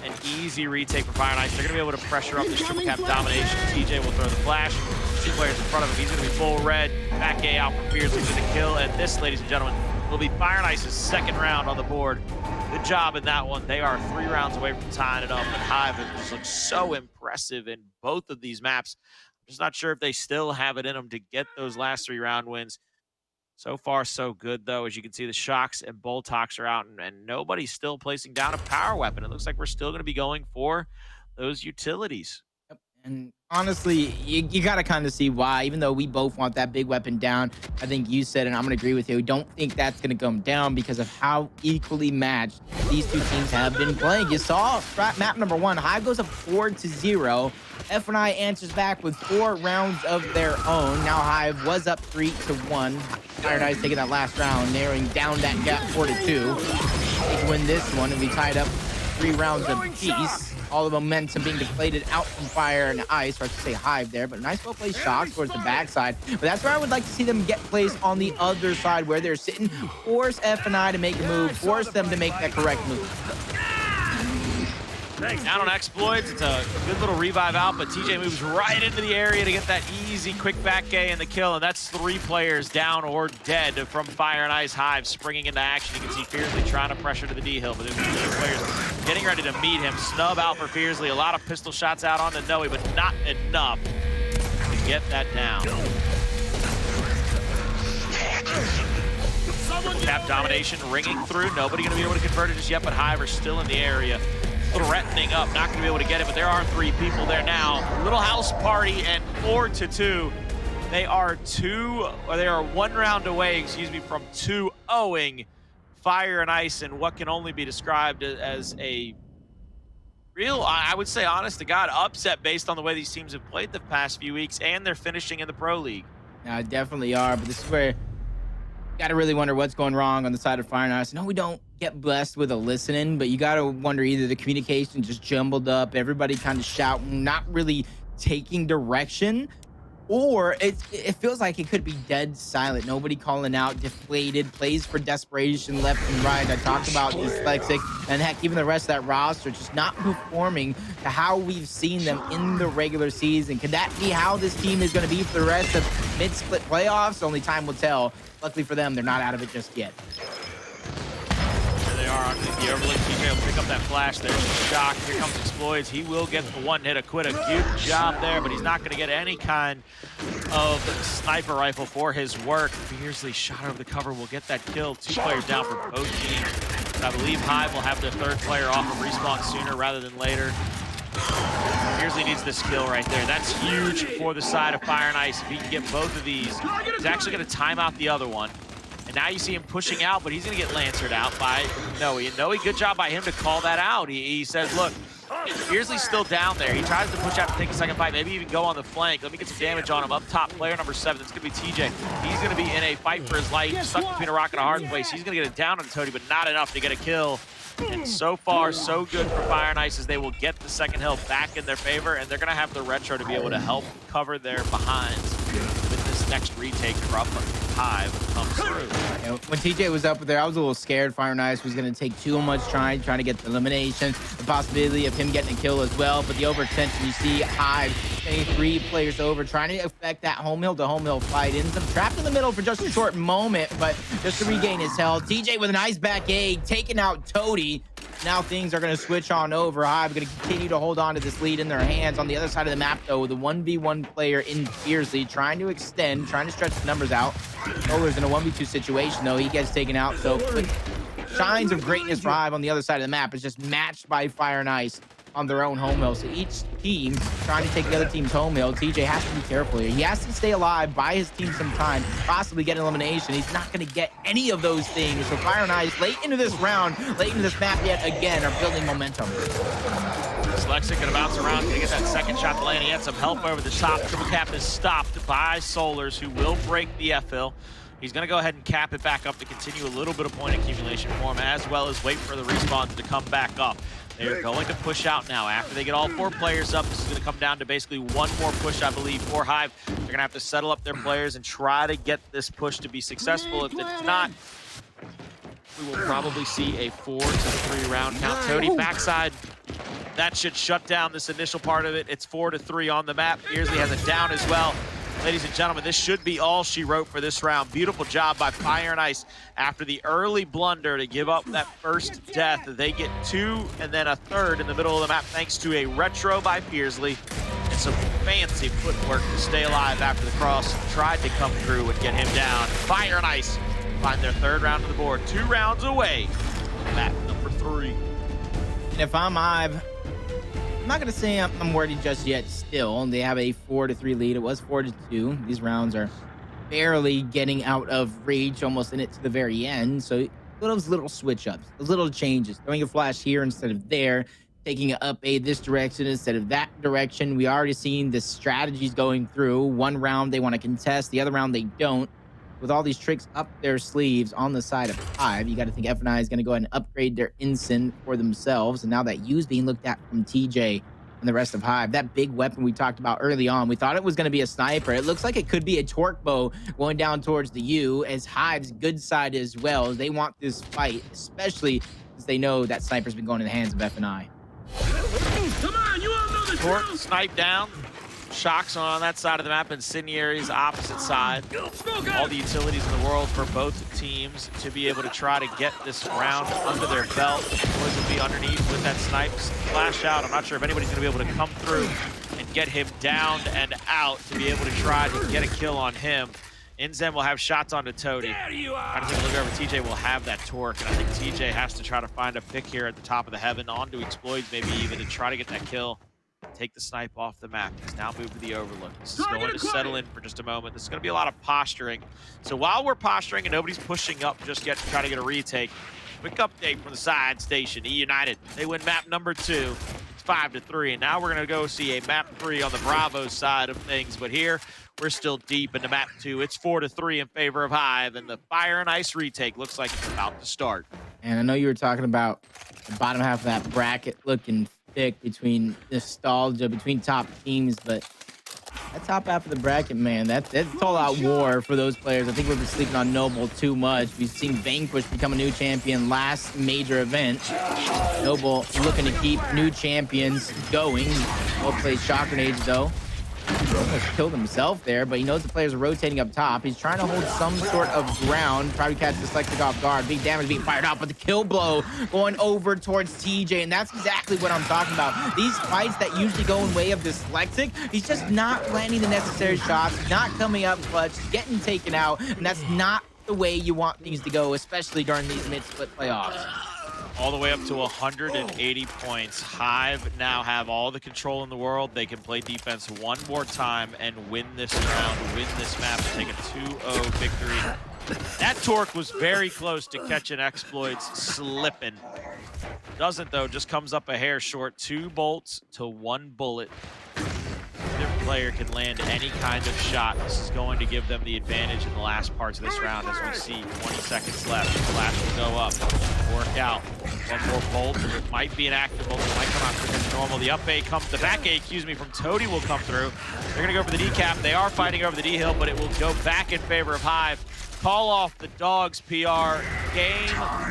an easy retake for Fire and Ice. They're going to be able to pressure up this triple cap domination. TJ will throw the flash. 2 players in front of him. He's going to be full red. Back A out from Fearzly for the kill. And this, ladies and gentlemen, will be Fire and Ice's second round on the board. Good job in that one. They are 3 rounds away from tying it up, and Hive has looked so impressive in both of these maps. I'm just not sure if they still have it in them to get those last 3 round wins. So far, so good, though. As you can see, the Shocks and Boltox are out, and nobody's still placing down a power weapon. It looks like we're still going to be going for those utilities. Yep. And honestly, you got to kind of see why, even though we both want that big weapon down. I think you said, and I'm going to agree with you, don't think that's going to come down because of how equally matched these two teams have been playing. You saw map number 1, Hive goes up 4-0. F1I answers back with 4 rounds of their own. Now Hive was up 3-1. Fire and Ice taking that last round, narrowing down that gap 4-2. They can win this one and be tied up 3 rounds apiece. All the momentum being deflated out from Fire and Ice, or I should say Hive there, but a nice well-placed shot towards the backside. But that's where I would like to see them get placed on the other side where they're sitting. Force F&I to make a move, force them to make that correct move. Down on Xploidz, it's a good little revive out, but TJ moves right into the area to get that easy, quick back A and the kill, and that's 3 players down or dead from Fire and Ice. Hive springing into action. You can see Fearzly trying to pressure to the D-hill, but there's 2 players getting ready to meet him. Snub out for Fearzly. A lot of pistol shots out onto Noey, but not enough to get that down. Tap domination ringing through. Nobody going to be able to convert it just yet, but Hive are still in the area. Threatening up, not going to be able to get it, but there are 3 people there now. Little house party and 4-2. They are 1 round away, from 2-0ing Fire and Ice in what can only be described as a real, I would say, honest to God, upset based on the way these teams have played the past few weeks, and they're finishing in the Pro League. Yeah, definitely are, but this is where you got to really wonder what's going wrong on the side of Fire and Ice. No, we don't get blessed with a listening, but you got to wonder either the communication just jumbled up, everybody kind of shouting, not really taking direction, or it feels like it could be dead silent. Nobody calling out, deflated, plays for desperation left and right. I talked about dyslexic, and heck, even the rest of that roster just not performing to how we've seen them in the regular season. Could that be how this team is going to be for the rest of mid-split playoffs? Only time will tell. Luckily for them, they're not out of it just yet. There they are on the overlook. TJ will pick up that flash there. Shock. Here comes Xploidz. He will get the 1 hit. Quit a good job there, but he's not going to get any kind of sniper rifle for his work. Fearzly shot over the cover. Will get that kill. 2 players down for both teams. I believe Hive will have their 3rd player off of respawn sooner rather than later. Fearzly needs this kill right there. That's huge for the side of Fire and Ice. If he can get both of these, he's actually going to time out the other one. And now you see him pushing out, but he's going to get lancered out by Noey. And Noey, good job by him to call that out. He says, look, Fearzly's still down there. He tries to push out to take a second fight, maybe even go on the flank. Let me get some damage on him. Up top, player number 7, it's going to be TJ. He's going to be in a fight for his life, stuck between a rock and a hard place. He's going to get it down on Toti, but not enough to get a kill. And so far, so good for Fire and Ice as they will get the second hill back in their favor, and they're going to have the retro to be able to help cover their behinds with this next retake from Hive comes through. When TJ was up there, I was a little scared Fire and Ice was going to take too much trying to get the elimination, the possibility of him getting a kill as well, but the overextension, you see Hive getting 3 players over, trying to affect that home hill to home hill fight. INZEM trapped in the middle for just a short moment, but just to regain his health. TJ with a nice back A, taking out Toti. Now things are going to switch on over. Hive going to continue to hold on to this lead in their hands. On the other side of the map, though, the 1v1 player in Fearzly trying to extend, trying to stretch the numbers out. Solurs in a 1v2 situation, though. He gets taken out. So shines of greatness for Hive on the other side of the map is just matched by Fire and Ice on their own home hill. So each team trying to take the other team's home hill. TJ has to be careful here. He has to stay alive, buy his team some time, possibly get an elimination. He's not going to get any of those things. So Fire and Ice, late into this round, late into this map yet again, are building momentum. Dyslexic gonna bounce around, gonna get that second shot to land. He had some help over the top. Triple cap is stopped by Solurs, who will break the F-hill. He's going to go ahead and cap it back up to continue a little bit of point accumulation for him, as well as wait for the respawns to come back up. They're going to push out now. After they get all 4 players up, this is going to come down to basically 1 more push, I believe, for Hive. They're going to have to settle up their players and try to get this push to be successful. If it's not, we will probably see a 4-3 round count. Toti backside. That should shut down this initial part of it. It's 4-3 on the map. Fearzly has it down as well. Ladies and gentlemen, this should be all she wrote for this round. Beautiful job by Fire and Ice after the early blunder to give up that first death. They get 2 and then a 3rd in the middle of the map thanks to a retro by Fearzly and some fancy footwork to stay alive after the cross tried to come through and get him down. Fire and Ice find their 3rd round on the board, 2 rounds away from map number 3. And if I'm Hive, I'm not going to say I'm worried just yet still. They have a 4-3 lead. It was 4-2. These rounds are barely getting out of reach, almost in it to the very end. So those little switch-ups, those little changes, throwing a flash here instead of there, taking an up A this direction instead of that direction. We already seen the strategies going through. One round they want to contest, the other round they don't. With all these tricks up their sleeves on the side of Hive, you got to think F&I is going to go ahead and upgrade their INZEM for themselves. And now that U's being looked at from TJ and the rest of Hive, that big weapon we talked about early on, we thought it was going to be a sniper. It looks like it could be a torque bow going down towards the U, as Hive's good side as well. They want this fight, especially since they know that sniper's been going in the hands of F&I. Come on, you all know the Torque drill. snipe down. Shocks on that side of the map, Incendiaries opposite side. All the utilities in the world for both teams to be able to try to get this round under their belt. Boys will be underneath with that snipe flash out. I'm not sure if anybody's going to be able to come through and get him down and out to be able to try to get a kill on him. INZEM will have shots onto Toti. I think look over, TJ will have that torque, and I think TJ has to try to find a pick here at the top of the heaven onto Xploidz maybe even to try to get that kill. Take the snipe off the map. He's now moved to the overlook. This is going to settle in for just a moment. This is going to be a lot of posturing. So while we're posturing and nobody's pushing up just yet to try to get a retake, quick update from the side station. E United, they win map number 2. It's 5-3, and now we're going to go see a map 3 on the Bravo side of things. But here, we're still deep into map 2. It's 4-3 in favor of Hive, and the Fire and Ice retake looks like it's about to start. And I know you were talking about the bottom half of that bracket looking thick between nostalgia, between top teams, but that top half of the bracket, man, that's all out war for those players. I think we've been sleeping on Noble too much. We've seen Vanquish become a new champion last major event. Noble looking to keep new champions going. Will play Shock Grenades though. He almost killed himself there, but he knows the players are rotating up top. He's trying to hold some sort of ground, try to catch Dyslexic off guard. Big damage being fired off, but the kill blow going over towards TJ, and that's exactly what I'm talking about. These fights that usually go in way of Dyslexic, he's just not landing the necessary shots, not coming up clutch, getting taken out, and that's not the way you want things to go, especially during these mid-split playoffs. All the way up to 180 points. Hive now have all the control in the world. They can play defense one more time and win this round, win this map, and take a 2-0 victory. That torque was very close to catching Xploidz slipping. Doesn't though, just comes up a hair short. 2 bolts to 1 bullet. Either player can land any kind of shot. This is going to give them the advantage in the last parts of this round as we see 20 seconds left. The flash will go up, work out. One more bolt, it might be an active bolt, it might come out quicker than normal. The up A comes, the back A, excuse me, from Toti will come through. They're gonna go for the D cap. They are fighting over the D hill, but it will go back in favor of Hive. Call off the dogs, PR. Game,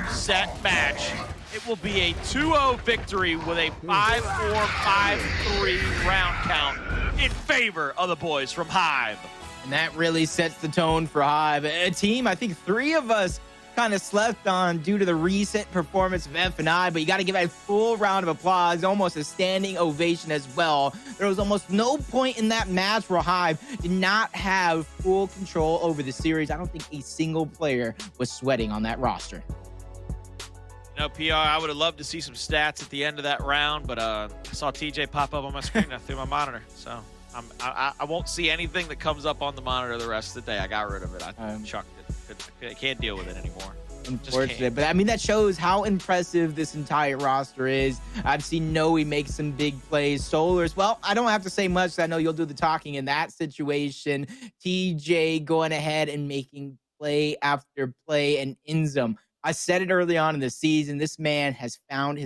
set, match. It will be a 2-0 victory with a 5-4, 5-3 round count in favor of the boys from Hive. And that really sets the tone for Hive. A team I think 3 of us kind of slept on due to the recent performance of F&I, but you got to give a full round of applause, almost a standing ovation as well. There was almost no point in that match where Hive did not have full control over the series. I don't think a single player was sweating on that roster. You know, PR, I would have loved to see some stats at the end of that round, but I saw TJ pop up on my screen through my monitor, so I won't see anything that comes up on the monitor the rest of the day. I got rid of it. I chucked it. I can't deal with it anymore. Unfortunate, but I mean, that shows how impressive this entire roster is. I've seen Noey make some big plays. Solurs, well, I don't have to say much. I know you'll do the talking in that situation. TJ going ahead and making play after play, and INZEM. I said it early on in the season, this man has found his